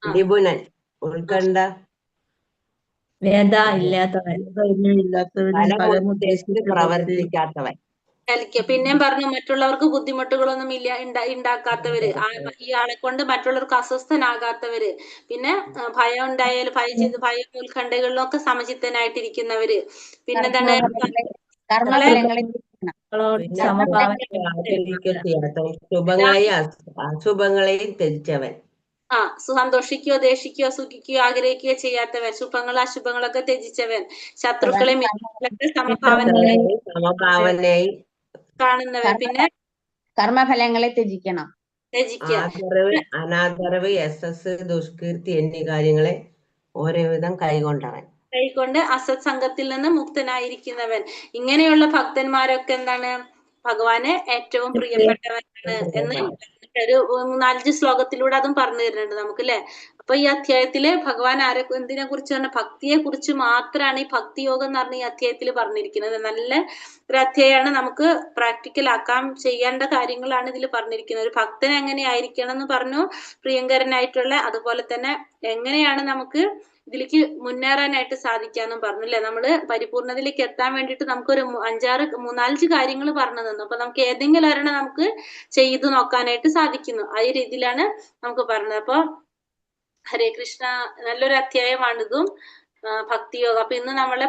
നിപുണൻ, ഉത്കണ്ഠ പ്രവർത്തിക്കാത്തവൻ. പിന്നെയും പറഞ്ഞു മറ്റുള്ളവർക്ക് ബുദ്ധിമുട്ടുകളൊന്നും ഉണ്ടാക്കാത്തവര്, ഇയാളെ കൊണ്ട് മറ്റുള്ളവർക്ക് അസ്വസ്ഥനാകാത്തവര്, പിന്നെ ഭയം ഉണ്ടായാലും ഭയം ഉത്കണ്ഠകളിലൊക്കെ സമചിത്തനായിട്ടിരിക്കുന്നവര്, പിന്നെന്താണ് അശുഭങ്ങളെയും ത്യജിച്ചവൻ. സന്തോഷിക്കുകയോ ദേഷിക്കുകയോ സുഖിക്കുകയോ ആഗ്രഹിക്കുകയോ ചെയ്യാത്തവൻ, ശുഭങ്ങളും അശുഭങ്ങളൊക്കെ ത്യജിച്ചവൻ, ശത്രുക്കളെ സമഭാവനയായി കാണുന്നവൻ, പിന്നെ കർമ്മഫലങ്ങളെ ത്യജിക്കണം. അനാദരവ്, യശസ്, ദുഷ്കീർത്തി എന്നീ കാര്യങ്ങളെ ഓരോവിധം കൈകൊണ്ട് അസത് സംഘത്തിൽ നിന്ന് മുക്തനായിരിക്കുന്നവൻ. ഇങ്ങനെയുള്ള ഭക്തന്മാരൊക്കെ എന്താണ്? ഭഗവാന് ഏറ്റവും പ്രിയപ്പെട്ടവനാണ് എന്ന് ഒരു 4 ശ്ലോകത്തിലൂടെ അതും പറഞ്ഞു തരുന്നുണ്ട് നമുക്ക് അല്ലെ. അപ്പൊ ഈ അധ്യായത്തില് ഭഗവാൻ എന്തിനെ കുറിച്ച് പറഞ്ഞ ഭക്തിയെ കുറിച്ച് മാത്രമാണ് ഈ ഭക്തിയോഗം എന്ന് പറഞ്ഞ ഈ അധ്യായത്തിൽ പറഞ്ഞിരിക്കുന്നത്. നല്ല ഒരു അധ്യായമാണ്. നമുക്ക് പ്രാക്ടിക്കൽ ആക്കാൻ ചെയ്യേണ്ട കാര്യങ്ങളാണ് ഇതിൽ പറഞ്ഞിരിക്കുന്നത്. ഒരു ഭക്തൻ എങ്ങനെ ആയിരിക്കണം എന്ന് പറഞ്ഞു, പ്രിയങ്കരനായിട്ടുള്ള. അതുപോലെ തന്നെ എങ്ങനെയാണ് നമുക്ക് ഇതിലേക്ക് മുന്നേറാനായിട്ട് സാധിക്കാന്നും പറഞ്ഞു അല്ലെ. നമ്മള് പരിപൂർണതയിലേക്ക് എത്താൻ വേണ്ടിയിട്ട് നമുക്കൊരു 4 കാര്യങ്ങൾ പറഞ്ഞു തന്നു. അപ്പൊ നമുക്ക് ഏതെങ്കിലും ഒരെണ്ണം നമുക്ക് ചെയ്തു നോക്കാനായിട്ട് സാധിക്കുന്നു. ആ ഈ രീതിയിലാണ് നമുക്ക് പറഞ്ഞത്. അപ്പൊ ഹരേ കൃഷ്ണ, നല്ലൊരു അധ്യായമാണിതും ഭക്തിയോഗം. അപ്പൊ ഇന്ന് നമ്മളെ